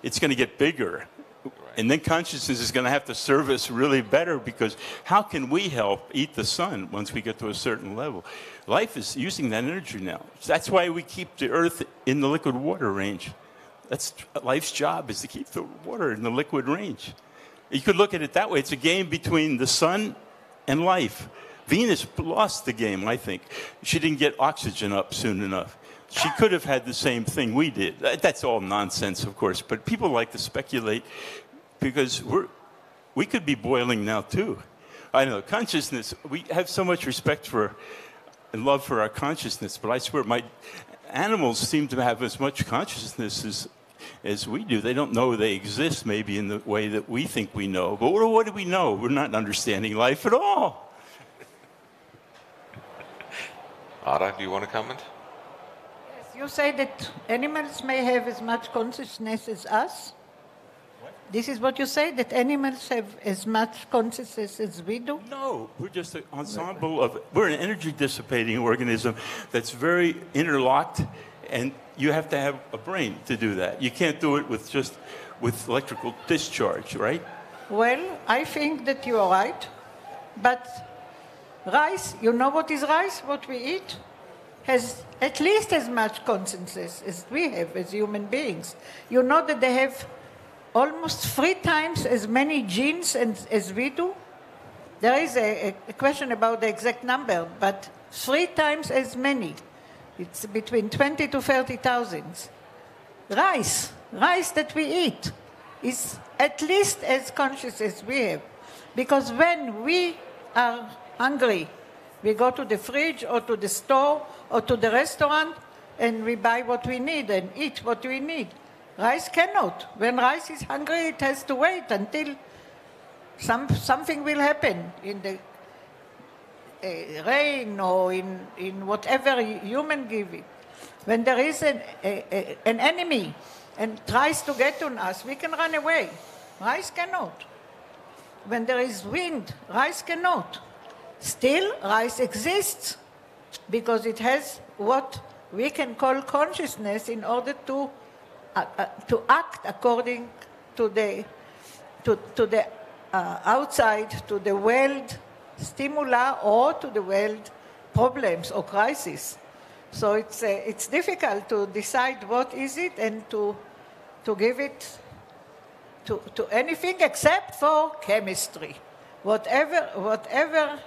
it's going to get bigger. Right. And then consciousness is going to have to serve us really better, because how can we help eat the sun once we get to a certain level? Life is using that energy now. That's why we keep the Earth in the liquid water range. That's life's job, is to keep the water in the liquid range. You could look at it that way. It's a game between the sun and life. Venus lost the game, I think. She didn't get oxygen up soon enough. She could have had the same thing we did. That's all nonsense, of course, but people like to speculate, because we could be boiling now, too. I know, consciousness, we have so much respect for and love for our consciousness, but I swear animals seem to have as much consciousness as we do. They don't know they exist, maybe, in the way that we think we know. But what do we know? We're not understanding life at all.
Ara, do you want to comment?
You say that animals may have as much consciousness as us? What? This is what you say, that animals have as much consciousness as we do?
No, we're just an ensemble we're an energy dissipating organism that's very interlocked, and you have to have a brain to do that. You can't do it with electrical discharge, right?
Well, I think that you are right, but rice, you know what is rice, what we eat? Has at least as much consciousness as we have as human beings. You know that they have almost 3 times as many genes as we do? There is a question about the exact number, but 3 times as many. It's between 20 to 30,000. Rice that we eat is at least as conscious as we have. Because when we are hungry, we go to the fridge or to the store or to the restaurant and we buy what we need and eat what we need. Rice cannot. When rice is hungry, it has to wait until something will happen in the rain or in whatever human give it. When there is an enemy and tries to get on us, we can run away. Rice cannot. When there is wind, rice cannot. Still, rice exists because it has what we can call consciousness in order to act according to the outside, to the world stimuli or to the world problems or crises. So it's difficult to decide what is it and to give it to anything except for chemistry. Whatever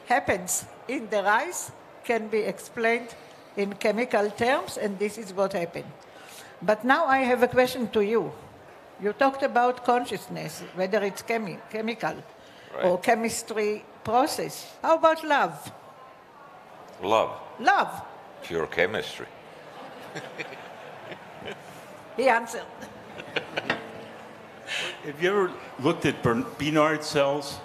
happens in the rice can be explained in chemical terms, and this is what happened. But now I have a question to you. You talked about consciousness, whether it's chemical or chemistry process. How about love?
Love?
Love.
Pure chemistry.
He answered.
Have you ever looked at Bénard cells?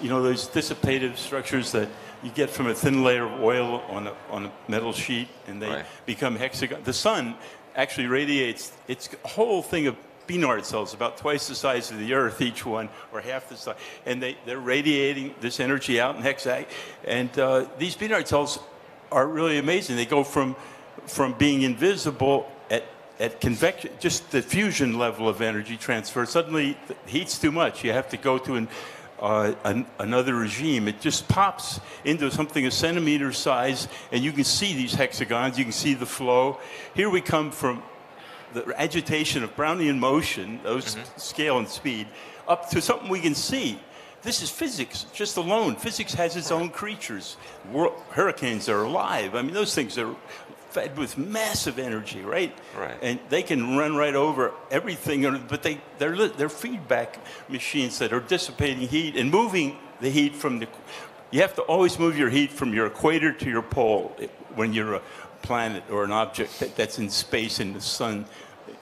You know, those dissipative structures that you get from a thin layer of oil on a metal sheet, and they become hexagon. The sun actually radiates its whole thing of Bénard cells, about twice the size of the Earth, each one, or half the size. And they're radiating this energy out in hexag. And these Bénard cells are really amazing. They go from being invisible at convection, just the fusion level of energy transfer. Suddenly, the heat's too much. You have to go to another regime. It just pops into something a centimeter size, and you can see these hexagons. You can see the flow. Here we come from the agitation of Brownian motion, those scale and speed, up to something we can see. This is physics, just alone. Physics has its own creatures. Hurricanes are alive. I mean, those things are fed with massive energy, right?
Right.
And they can run right over everything, but they're feedback machines that are dissipating heat and moving the heat from the... You have to always move your heat from your equator to your pole when you're a planet or an object that's in space in the sun.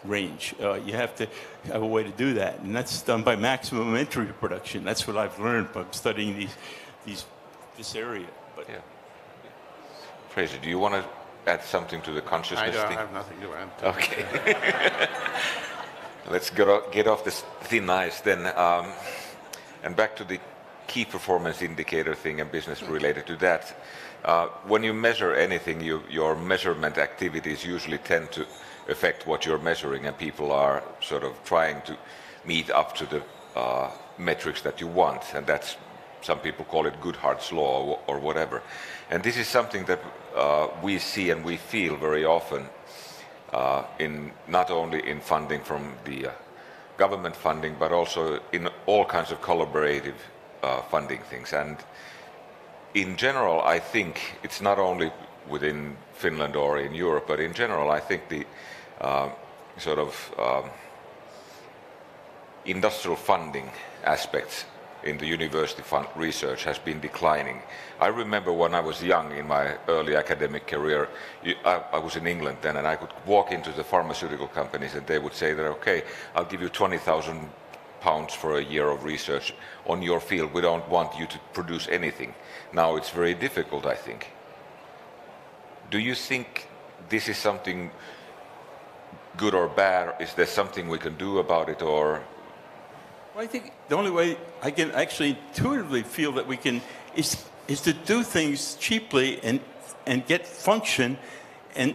range. You have to have a way to do that, and that's done by maximum entry production. That's what I've learned by studying this area. But
yeah. Fraser, do you want to add something to the consciousness
I
thing?
have nothing to add.
Okay. Let's get off this thin ice then, and back to the key performance indicator thing and business related to that. When you measure anything, your measurement activities usually tend to affect what you're measuring, and people are sort of trying to meet up to the metrics that you want, and that's, some people call it Goodhart's law or whatever. And this is something that we see and we feel very often in not only in funding from the government funding, but also in all kinds of collaborative funding things. And in general, I think it's not only within Finland or in Europe, but in general, I think the sort of industrial funding aspects in the university fund research has been declining. I remember when I was young in my early academic career, I was in England then, and I could walk into the pharmaceutical companies and they would say that, okay, I'll give you £20,000 for a year of research on your field. We don't want you to produce anything. Now it's very difficult, I think. Do you think this is something good or bad? Is there something we can do about it, or?
Well, I think the only way I can actually intuitively feel that we can is to do things cheaply and get function, and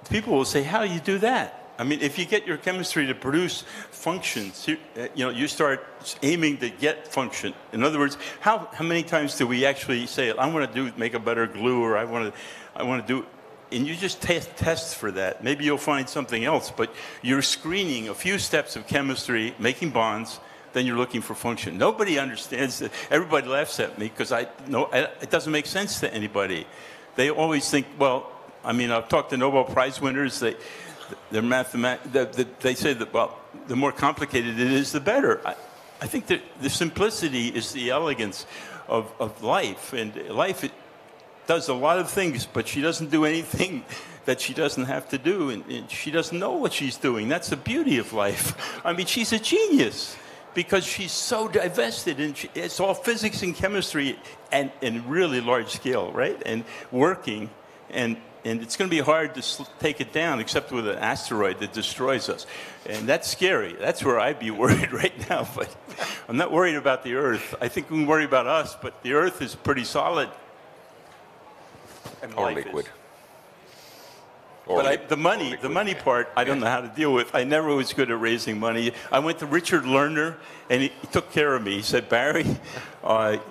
people will say, how do you do that? I mean, if you get your chemistry to produce functions, you start aiming to get function. In other words, how many times do we actually say, I want to make a better glue, or I want to do, and you just test for that. Maybe you'll find something else, but you're screening a few steps of chemistry, making bonds, then you're looking for function. Nobody understands that. Everybody laughs at me because it doesn't make sense to anybody. They always think, well, I mean, I've talked to Nobel Prize winners. They say that, well, the more complicated it is, the better. I think that the simplicity is the elegance of life. And life, it does a lot of things, but she doesn't do anything that she doesn't have to do. And she doesn't know what she's doing. That's the beauty of life. I mean, she's a genius because she's so divested. And it's all physics and chemistry and really large scale, right? And working. And it's going to be hard to take it down, except with an asteroid that destroys us. And that's scary. That's where I'd be worried right now. But I'm not worried about the Earth. I think we can worry about us, but the Earth is pretty solid. And
or liquid.
But the money part, I don't know how to deal with. I never was good at raising money. I went to Richard Lerner, and he took care of me. He said, Barry, I'll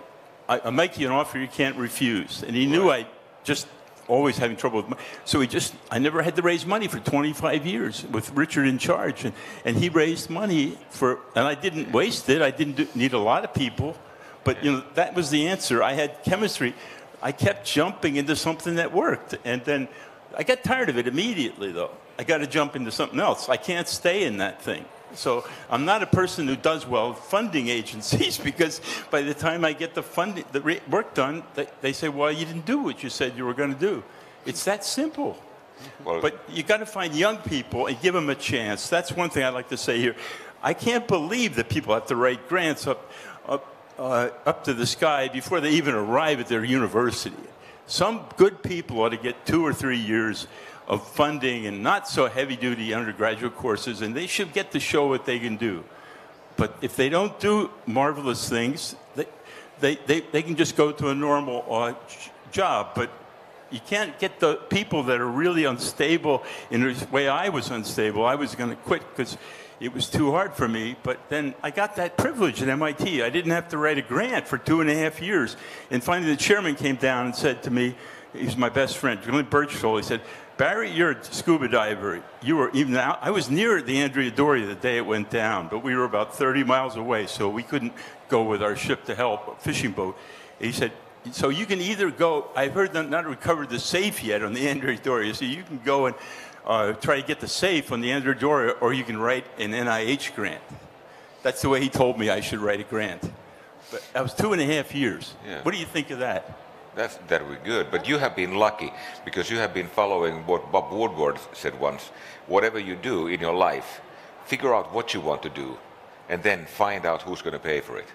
make you an offer you can't refuse. And he knew I just always having trouble with money. So I never had to raise money for 25 years with Richard in charge. And he raised money and I didn't waste it. I didn't need a lot of people. But, that was the answer. I had chemistry. I kept jumping into something that worked. And then I got tired of it immediately, though. I got to jump into something else. I can't stay in that thing. So I'm not a person who does well with funding agencies, because by the time I get the work done, they say, well, you didn't do what you said you were going to do. It's that simple. Well, but you got to find young people and give them a chance. That's one thing I'd like to say here. I can't believe that people have to write grants up to the sky before they even arrive at their university. Some good people ought to get 2 or 3 years of funding and not so heavy-duty undergraduate courses, and they should get to show what they can do. But if they don't do marvelous things, they can just go to a normal job. But you can't get the people that are really unstable in the way I was unstable. I was going to quit because it was too hard for me. But then I got that privilege at MIT. I didn't have to write a grant for 2.5 years. And finally the chairman came down and said to me, he's my best friend, Julian Birchall, he said, Barry, you're a scuba diver. You were even out. I was near the Andrea Doria the day it went down, but we were about 30 miles away, so we couldn't go with our ship to help, a fishing boat. He said, so you can either go, I've heard them not recovered the safe yet on the Andrea Doria, so you can go and try to get the safe on the Andrea Doria, or you can write an NIH grant. That's the way he told me I should write a grant. But that was 2.5 years.
Yeah.
What do you think of that?
That's very good. But you have been lucky because you have been following what Bob Woodward said once. Whatever you do in your life, figure out what you want to do and then find out who's going to pay for it.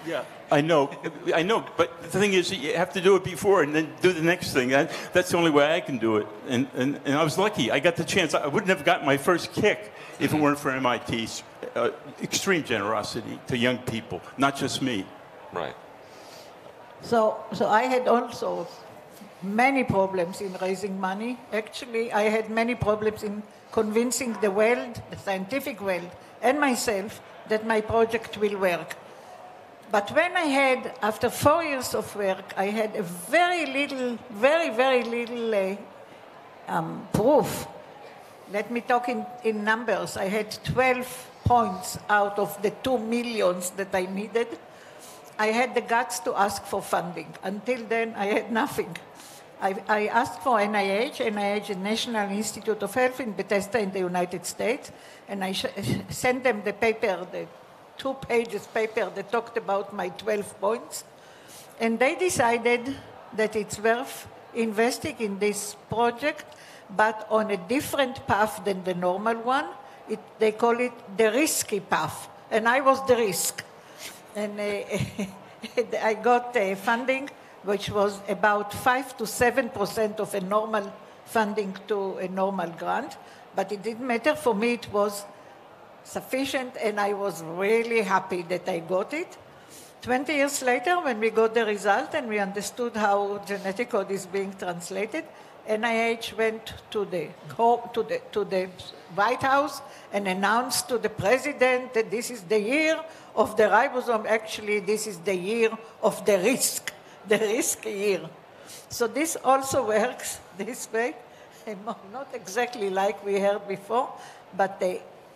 Yeah, I know. But the thing is, you have to do it before and then do the next thing. That's the only way I can do it. And I was lucky. I got the chance. I wouldn't have gotten my first kick if it weren't for MIT's extreme generosity to young people, not just me.
Right.
So I had also many problems in raising money. Actually, I had many problems in convincing the world, the scientific world, and myself that my project will work. But when I had, after 4 years of work, I had a very little proof. Let me talk in numbers. I had 12 points out of the 2 million that I needed. I had the guts to ask for funding. Until then, I had nothing. I asked for NIH, the National Institute of Health in Bethesda in the United States, and I sent them the paper, the 2 pages paper that talked about my 12 points. And they decided that it's worth investing in this project, but on a different path than the normal one. They call it the risky path, and I was the risk. And I got funding, which was about 5 to 7% of a normal funding to a normal grant. But it didn't matter. For me, it was sufficient, and I was really happy that I got it. 20 years later, when we got the result and we understood how genetic code is being translated, NIH went to the White House and announced to the president that this is the year of the ribosome. Actually, this is the year of the risk year. So this also works this way. Not exactly like we heard before, but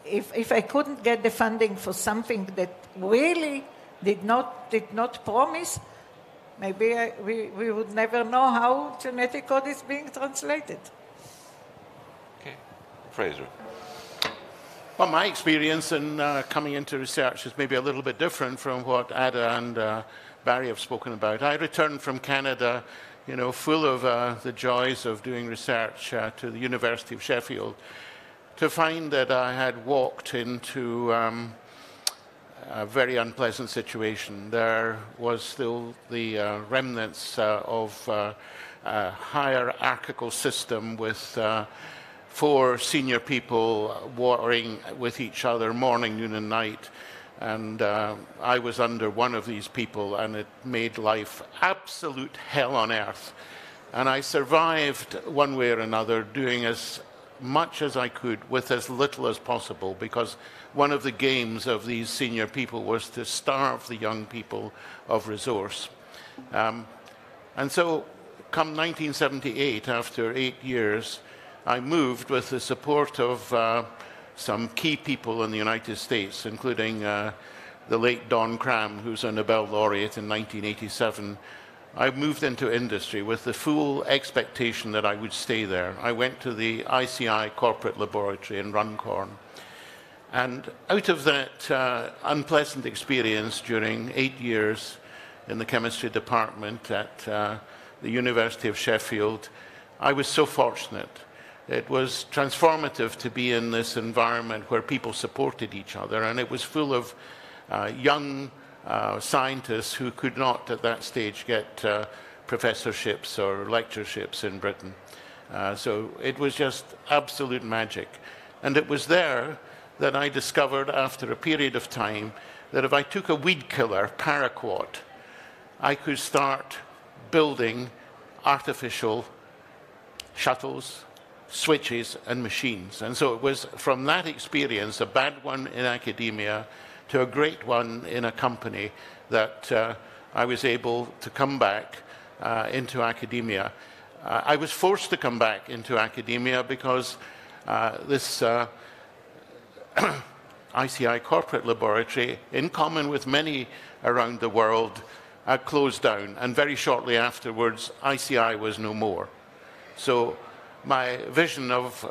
if I couldn't get the funding for something that really did not promise, maybe we would never know how genetic code is being translated.
Okay. Fraser.
Well, my experience in coming into research is maybe a little bit different from what Ada and Barry have spoken about. I returned from Canada, full of the joys of doing research to the University of Sheffield, to find that I had walked into a very unpleasant situation. There was still the remnants of a hierarchical system with 4 senior people warring with each other morning, noon, and night. And I was under one of these people, and it made life absolute hell on earth. And I survived one way or another, doing as much as I could with as little as possible, because one of the games of these senior people was to starve the young people of resource. And so come 1978, after 8 years, I moved with the support of some key people in the United States, including the late Don Cram, who's a Nobel laureate in 1987. I moved into industry with the full expectation that I would stay there. I went to the ICI corporate laboratory in Runcorn. And out of that unpleasant experience during 8 years in the chemistry department at the University of Sheffield, I was so fortunate. It was transformative to be in this environment where people supported each other, and it was full of young scientists who could not at that stage get professorships or lectureships in Britain. So it was just absolute magic. And it was there that I discovered, after a period of time, that if I took a weed killer, paraquat, I could start building artificial shuttles, switches, and machines. And so it was from that experience, a bad one in academia, to a great one in a company, that I was able to come back into academia. I was forced to come back into academia because this ICI corporate laboratory, in common with many around the world, closed down. And very shortly afterwards, ICI was no more. So my vision of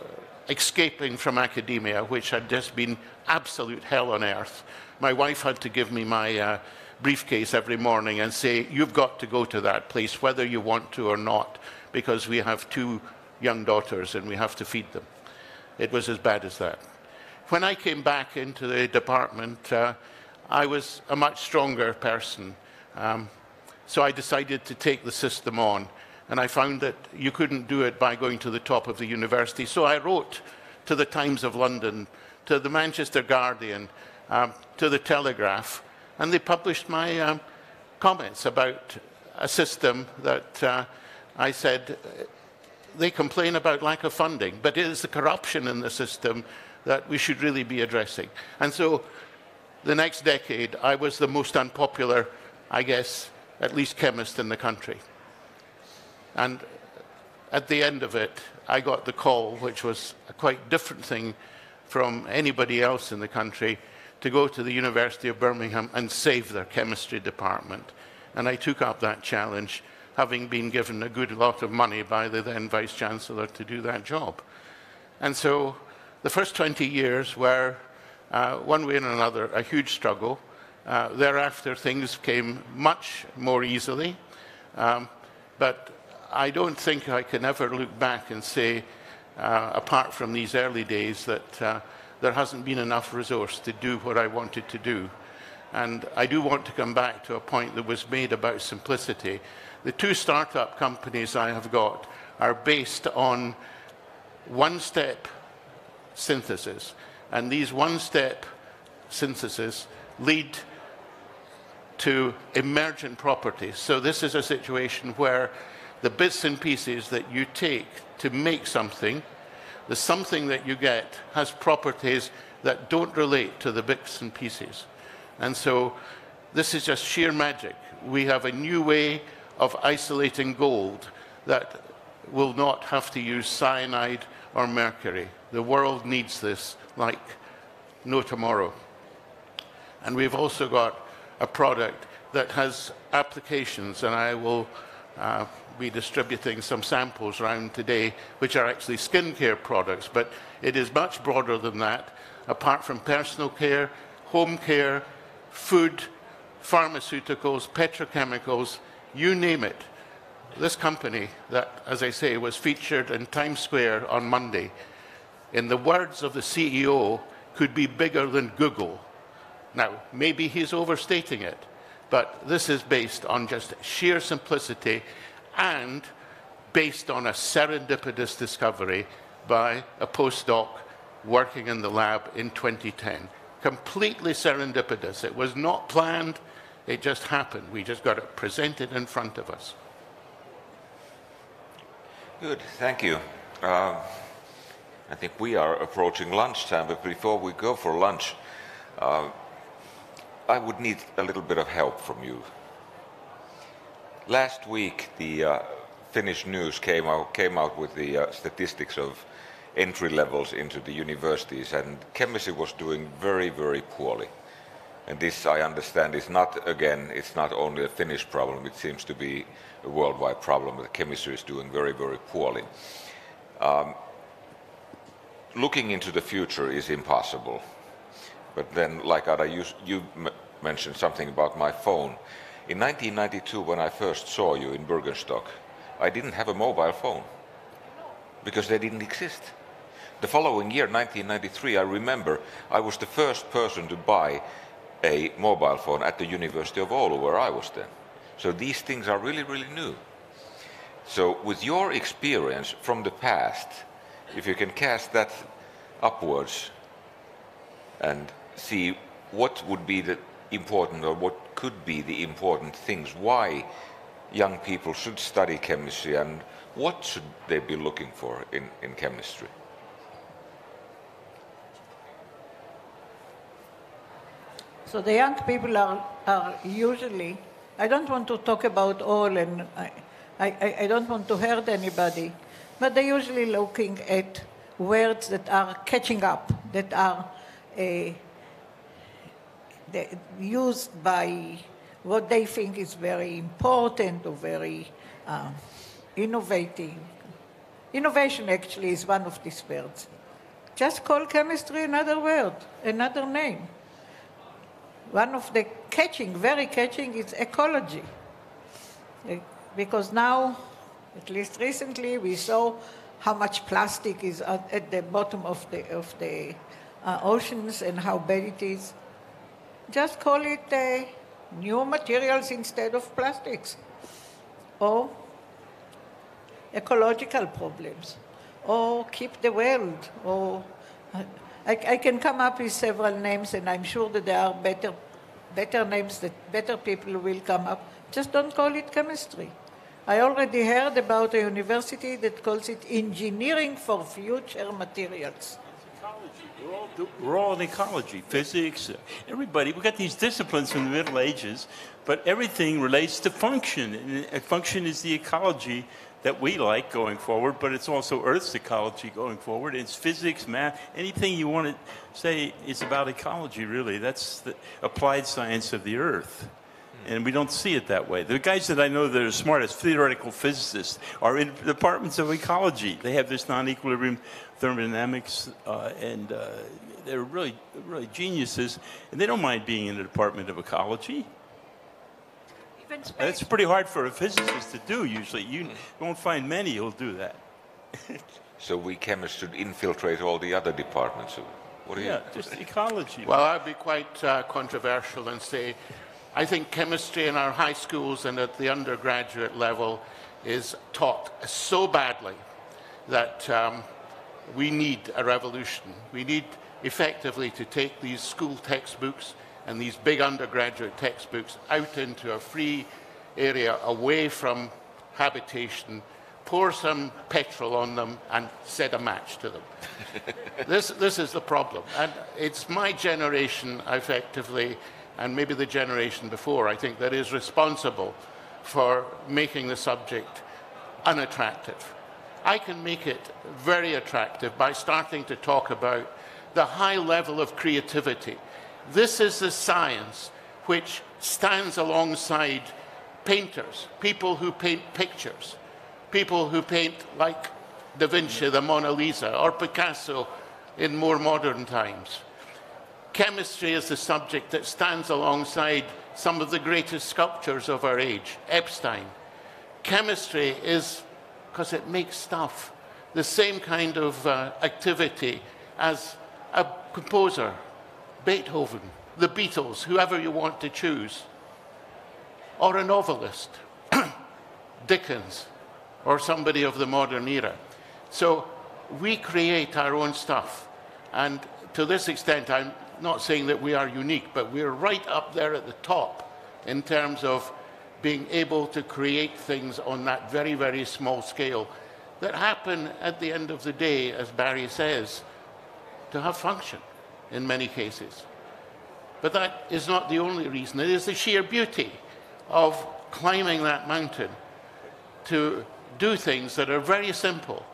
escaping from academia, which had just been absolute hell on earth, my wife had to give me my briefcase every morning and say, you've got to go to that place whether you want to or not, because we have 2 young daughters and we have to feed them. It was as bad as that. When I came back into the department, I was a much stronger person. So I decided to take the system on, and I found that you couldn't do it by going to the top of the university. So I wrote to the Times of London, to the Manchester Guardian, to the Telegraph, and they published my comments about a system that I said, they complain about lack of funding, but it is the corruption in the system that we should really be addressing. And so the next decade, I was the most unpopular, I guess, at least chemist in the country. And at the end of it, I got the call, which was a quite different thing from anybody else in the country, to go to the University of Birmingham and save their chemistry department. And I took up that challenge, having been given a good lot of money by the then Vice-Chancellor to do that job. And so the first 20 years were, one way and another, a huge struggle. Thereafter, things came much more easily. But I don't think I can ever look back and say, apart from these early days, that there hasn't been enough resource to do what I wanted to do. And I do want to come back to a point that was made about simplicity. The 2 startup companies I have got are based on one-step synthesis. And these one-step synthesis lead to emergent properties. So this is a situation where the bits and pieces that you take to make something, the something that you get has properties that don't relate to the bits and pieces. And so this is just sheer magic. We have a new way of isolating gold that will not have to use cyanide or mercury. The world needs this like no tomorrow. And we've also got a product that has applications, and I will be distributing some samples around today, which are actually skincare products, but it is much broader than that. Apart from personal care, home care, food, pharmaceuticals, petrochemicals, you name it. This company that, as I say, was featured in Times Square on Monday, in the words of the CEO, could be bigger than Google. Now, maybe he's overstating it, but this is based on just sheer simplicity and based on a serendipitous discovery by a postdoc working in the lab in 2010. Completely serendipitous. It was not planned, it just happened. We just got it presented in front of us.
Good, thank you. I think we are approaching lunchtime, but before we go for lunch, I would need a little bit of help from you. Last week, the Finnish news came out with the statistics of entry levels into the universities, and chemistry was doing very, very poorly. And this, I understand, is not, again, it's not only a Finnish problem, it seems to be a worldwide problem that chemistry is doing very, very poorly. Looking into the future is impossible. But then, like Ada, you mentioned something about my phone. In 1992, when I first saw you in Bergenstock, I didn't have a mobile phone because they didn't exist. The following year, 1993, I remember I was the first person to buy a mobile phone at the University of Oulu, where I was then. So these things are really, really new. So with your experience from the past, if you can cast that upwards and see what would be the important, or what could be the important things, why young people should study chemistry, and what should they be looking for in chemistry?
So the young people are usually, I don't want to talk about all, and I don't want to hurt anybody, but they're usually looking at words that are catching up, that are used by what they think is very important or very innovative. Innovation actually is one of these words. Just call chemistry another word, another name. One of the catching, very catching, is ecology. Because now, at least recently, we saw how much plastic is at the bottom of the oceans and how bad it is. Just call it new materials instead of plastics, or ecological problems, or keep the world, or I can come up with several names, and I'm sure that there are better names that better people will come up. Just don't call it chemistry. I already heard about a university that calls it engineering for future materials.
We're all in ecology, physics, everybody. We've got these disciplines from the Middle Ages, but everything relates to function. And function is the ecology that we like going forward, but it's also Earth's ecology going forward. It's physics, math, anything you want to say is about ecology, really. That's the applied science of the Earth. And we don't see it that way. The guys that I know that are smart as theoretical physicists are in departments of ecology. They have this non-equilibrium thermodynamics, and they're really, really geniuses. And they don't mind being in the department of ecology. That's pretty hard for a physicist to do, usually. You won't find many who'll do that.
So we chemists should infiltrate all the other departments. What do you?
Yeah, just ecology.
Well, I'd be quite controversial and say, I think chemistry in our high schools and at the undergraduate level is taught so badly that we need a revolution. We need effectively to take these school textbooks and these big undergraduate textbooks out into a free area away from habitation, pour some petrol on them and set a match to them. This is the problem. And it's my generation, effectively, and maybe the generation before, I think, that is responsible for making the subject unattractive. I can make it very attractive by starting to talk about the high level of creativity. This is the science which stands alongside painters, people who paint pictures, people who paint like Da Vinci, the Mona Lisa, or Picasso in more modern times. Chemistry is the subject that stands alongside some of the greatest sculptors of our age, Epstein. Chemistry is, because it makes stuff, the same kind of activity as a composer, Beethoven, the Beatles, whoever you want to choose, or a novelist, Dickens, or somebody of the modern era. So we create our own stuff. And to this extent, I'm not saying that we are unique, but we're right up there at the top in terms of being able to create things on that very, very small scale that happen at the end of the day, as Barry says, to have function in many cases. But that is not the only reason. It is the sheer beauty of climbing that mountain to do things that are very simple,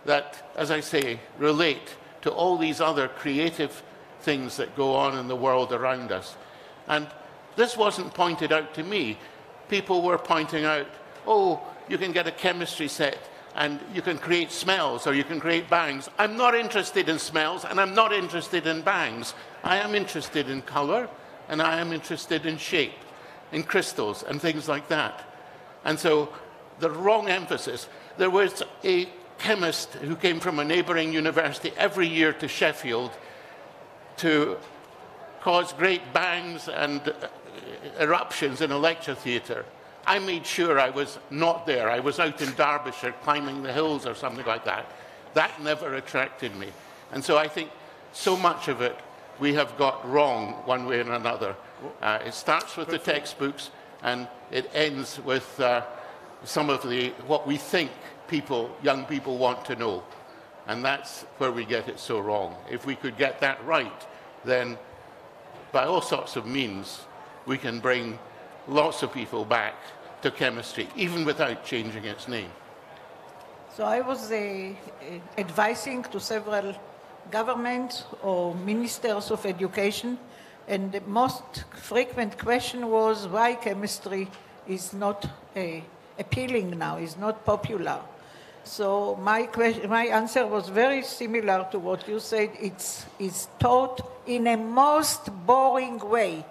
that, as I say, relate to all these other creative things that go on in the world around us. And this wasn't pointed out to me. People were pointing out, oh, you can get a chemistry set and you can create smells or you can create bangs. I'm not interested in smells and I'm not interested in bangs. I am interested in color and I am interested in shape, in crystals and things like that. And so the wrong emphasis. There was a chemist who came from a neighboring university every year to Sheffield to cause great bangs and eruptions in a lecture theatre. I made sure I was not there. I was out in Derbyshire climbing the hills or something like that. That never attracted me. And so I think so much of it we have got wrong one way or another. It starts with the textbooks and it ends with some of what we think young people want to know. And that's where we get it so wrong. If we could get that right, then by all sorts of means, we can bring lots of people back to chemistry, even without changing its name.
So I was advising to several governments or ministers of education, and the most frequent question was why chemistry is not appealing now, is not popular. So my answer was very similar to what you said. It's taught in a most boring way.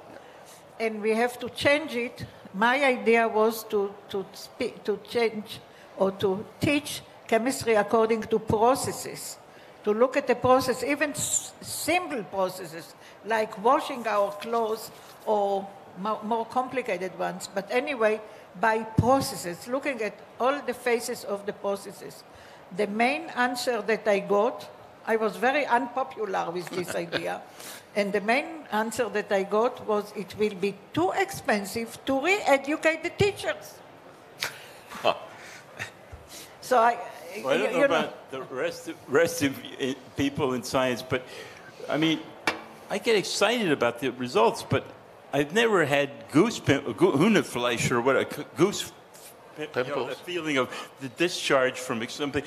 and we have to change it. My idea was to change or to teach chemistry according to processes, to look at the process, even simple processes, like washing our clothes or more complicated ones. But anyway, by processes, looking at all the phases of the processes. The main answer that I got, I was very unpopular with this idea, and the main answer that I got was it will be too expensive to re-educate the teachers. So
I don't know about the rest of people in science, but I mean, I get excited about the results, but I've never had Hundefleisch or what, a goose pimple, the feeling of the discharge from something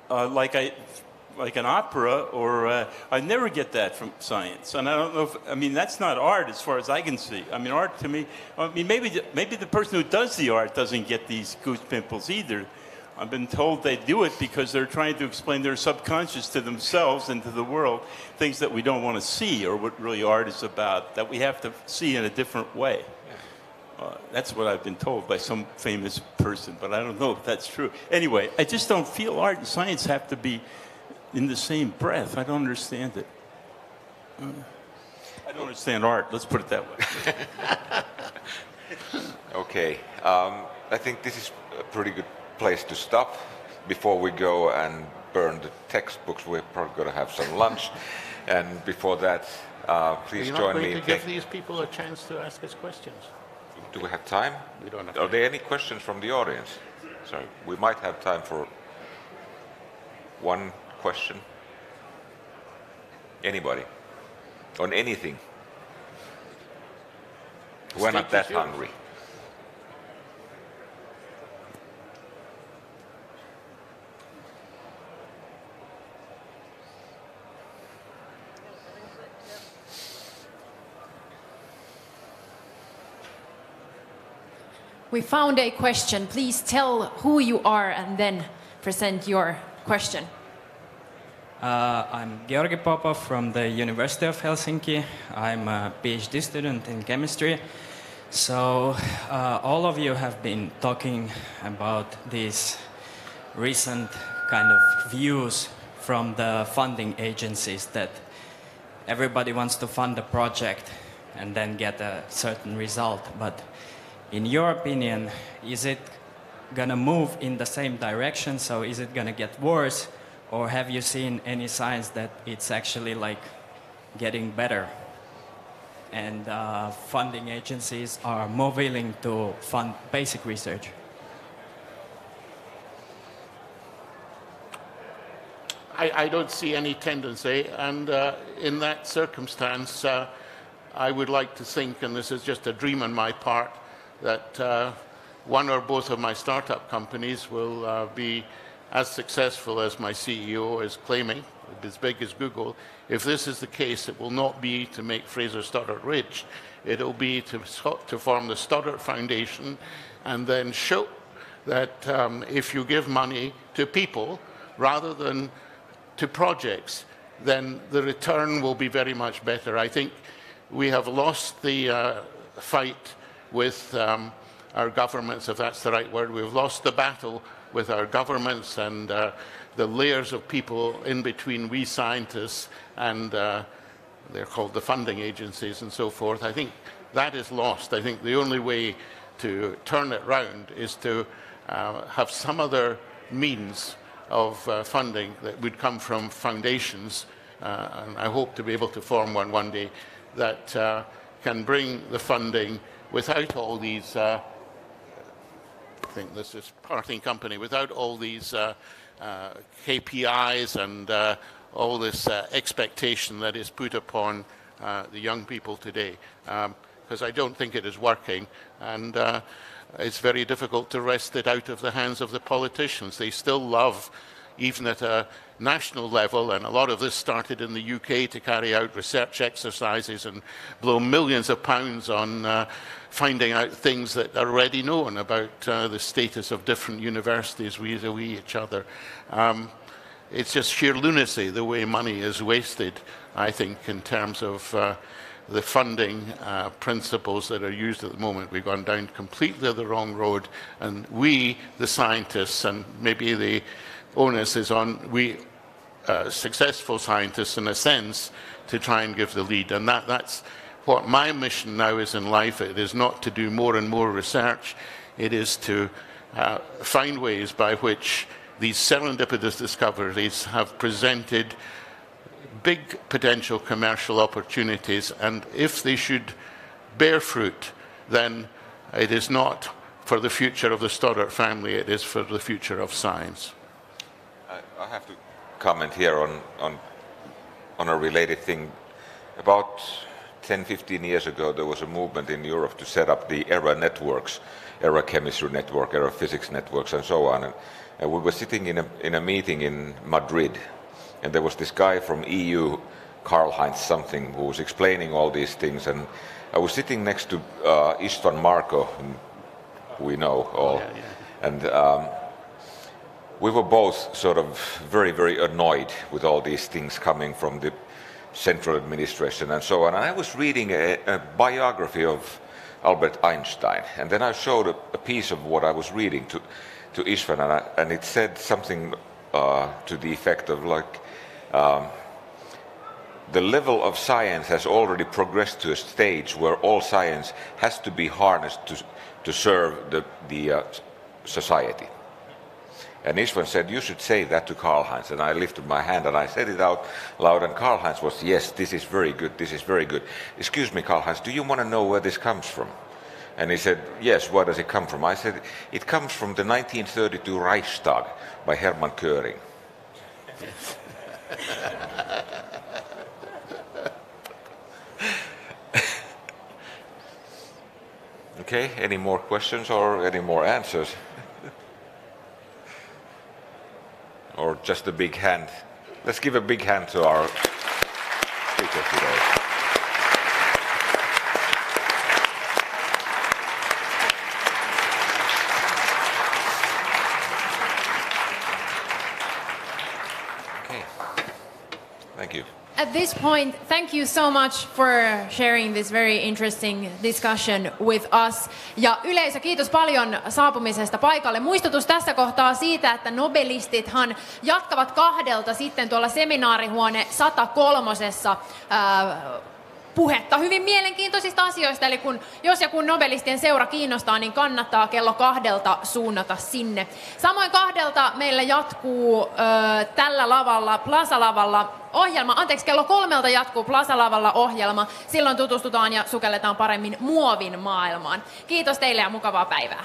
like an opera, or I never get that from science. And I don't know if, I mean, that's not art as far as I can see. I mean, art to me, I mean, maybe the person who does the art doesn't get these goose pimples either. I've been told they do it because they're trying to explain their subconscious to themselves and to the world, things that we don't want to see, or what really art is about, that we have to see in a different way. That's what I've been told by some famous person, but I don't know if that's true. Anyway, I just don't feel art and science have to be in the same breath. I don't understand it. I don't understand art, let's put it that way.
Okay, I think this is a pretty good place to stop before we go and burn the textbooks. We're probably going to have some lunch, and before that, please join me.
To give these people a chance to ask us questions.
Do we have time?
We don't have
Are there any questions from the audience? Sorry, we might have time for one question. Anybody? On anything? We're not that hungry.
We found a question. Please tell who you are and then present your question.
I'm Georgi Popov from the University of Helsinki. I'm a PhD student in chemistry. So all of you have been talking about these recent kind of views from the funding agencies that everybody wants to fund a project and then get a certain result. But in your opinion, is it going to move in the same direction? So is it going to get worse? Or have you seen any signs that it's actually like getting better? And funding agencies are more willing to fund basic research?
I don't see any tendency, and in that circumstance, I would like to think, and this is just a dream on my part, that one or both of my startup companies will be as successful as my CEO is claiming, as big as Google. If this is the case, it will not be to make Fraser Stoddart rich. It will be to form the Stoddart Foundation and then show that if you give money to people rather than to projects, then the return will be very much better. I think we have lost the fight with our governments, if that's the right word. We've lost the battle with our governments and the layers of people in between we scientists and they're called the funding agencies and so forth. I think that is lost. I think the only way to turn it round is to have some other means of funding that would come from foundations, and I hope to be able to form one day that can bring the funding without all these, I think this is parting company, without all these KPIs and all this expectation that is put upon the young people today, because I don't think it is working, and it's very difficult to wrest it out of the hands of the politicians. They still love, even at a national level, and a lot of this started in the UK, to carry out research exercises and blow millions of pounds on finding out things that are already known about the status of different universities vis-a-vis each other. It's just sheer lunacy the way money is wasted, I think, in terms of the funding principles that are used at the moment. We've gone down completely the wrong road, and we, the scientists, and maybe the onus is on we successful scientists in a sense to try and give the lead. And that's what my mission now is in life. It is not to do more and more research. It is to find ways by which these serendipitous discoveries have presented big potential commercial opportunities, and if they should bear fruit, then it is not for the future of the Stoddart family, it is for the future of science.
I have to comment here on a related thing. About 10-15 years ago, there was a movement in Europe to set up the ERA networks, ERA chemistry network, ERA physics networks, and so on. And we were sitting in a meeting in Madrid, and there was this guy from EU, Karl-Heinz something, who was explaining all these things. And I was sitting next to Istvan Marko, whom we know all.
Yeah, yeah.
And we were both sort of very, very annoyed with all these things coming from the central administration and so on. And I was reading a biography of Albert Einstein, and then I showed a piece of what I was reading to Istvan, and it said something to the effect of like, the level of science has already progressed to a stage where all science has to be harnessed to serve the society. And Istvan said, you should say that to Karl-Heinz. And I lifted my hand and I said it out loud, and Karl-Heinz was, yes, this is very good, this is very good. Excuse me, Karl-Heinz, do you want to know where this comes from? And he said, yes, where does it come from? I said, it comes from the 1932 Reichstag by Hermann Göring. Okay, any more questions or any more answers? Or just a big hand? Let's give a big hand to our speaker today. Okay, thank you.
At this point, thank you so much for sharing this very interesting discussion with us. Ja yleisö, kiitos paljon saapumisesta paikalle. Muistutus tässä kohtaa siitä, että nobelistithan jatkavat 2 sitten tuolla seminaarihuone 103. Puhetta hyvin mielenkiintoisista asioista, eli jos ja kun nobelistien seura kiinnostaa, niin kannattaa kello 2 suunnata sinne. Samoin 2 meillä jatkuu tällä lavalla, Plaza-lavalla ohjelma, kello 3 jatkuu Plaza-lavalla ohjelma. Silloin tutustutaan ja sukelletaan paremmin muovin maailmaan. Kiitos teille ja mukavaa päivää.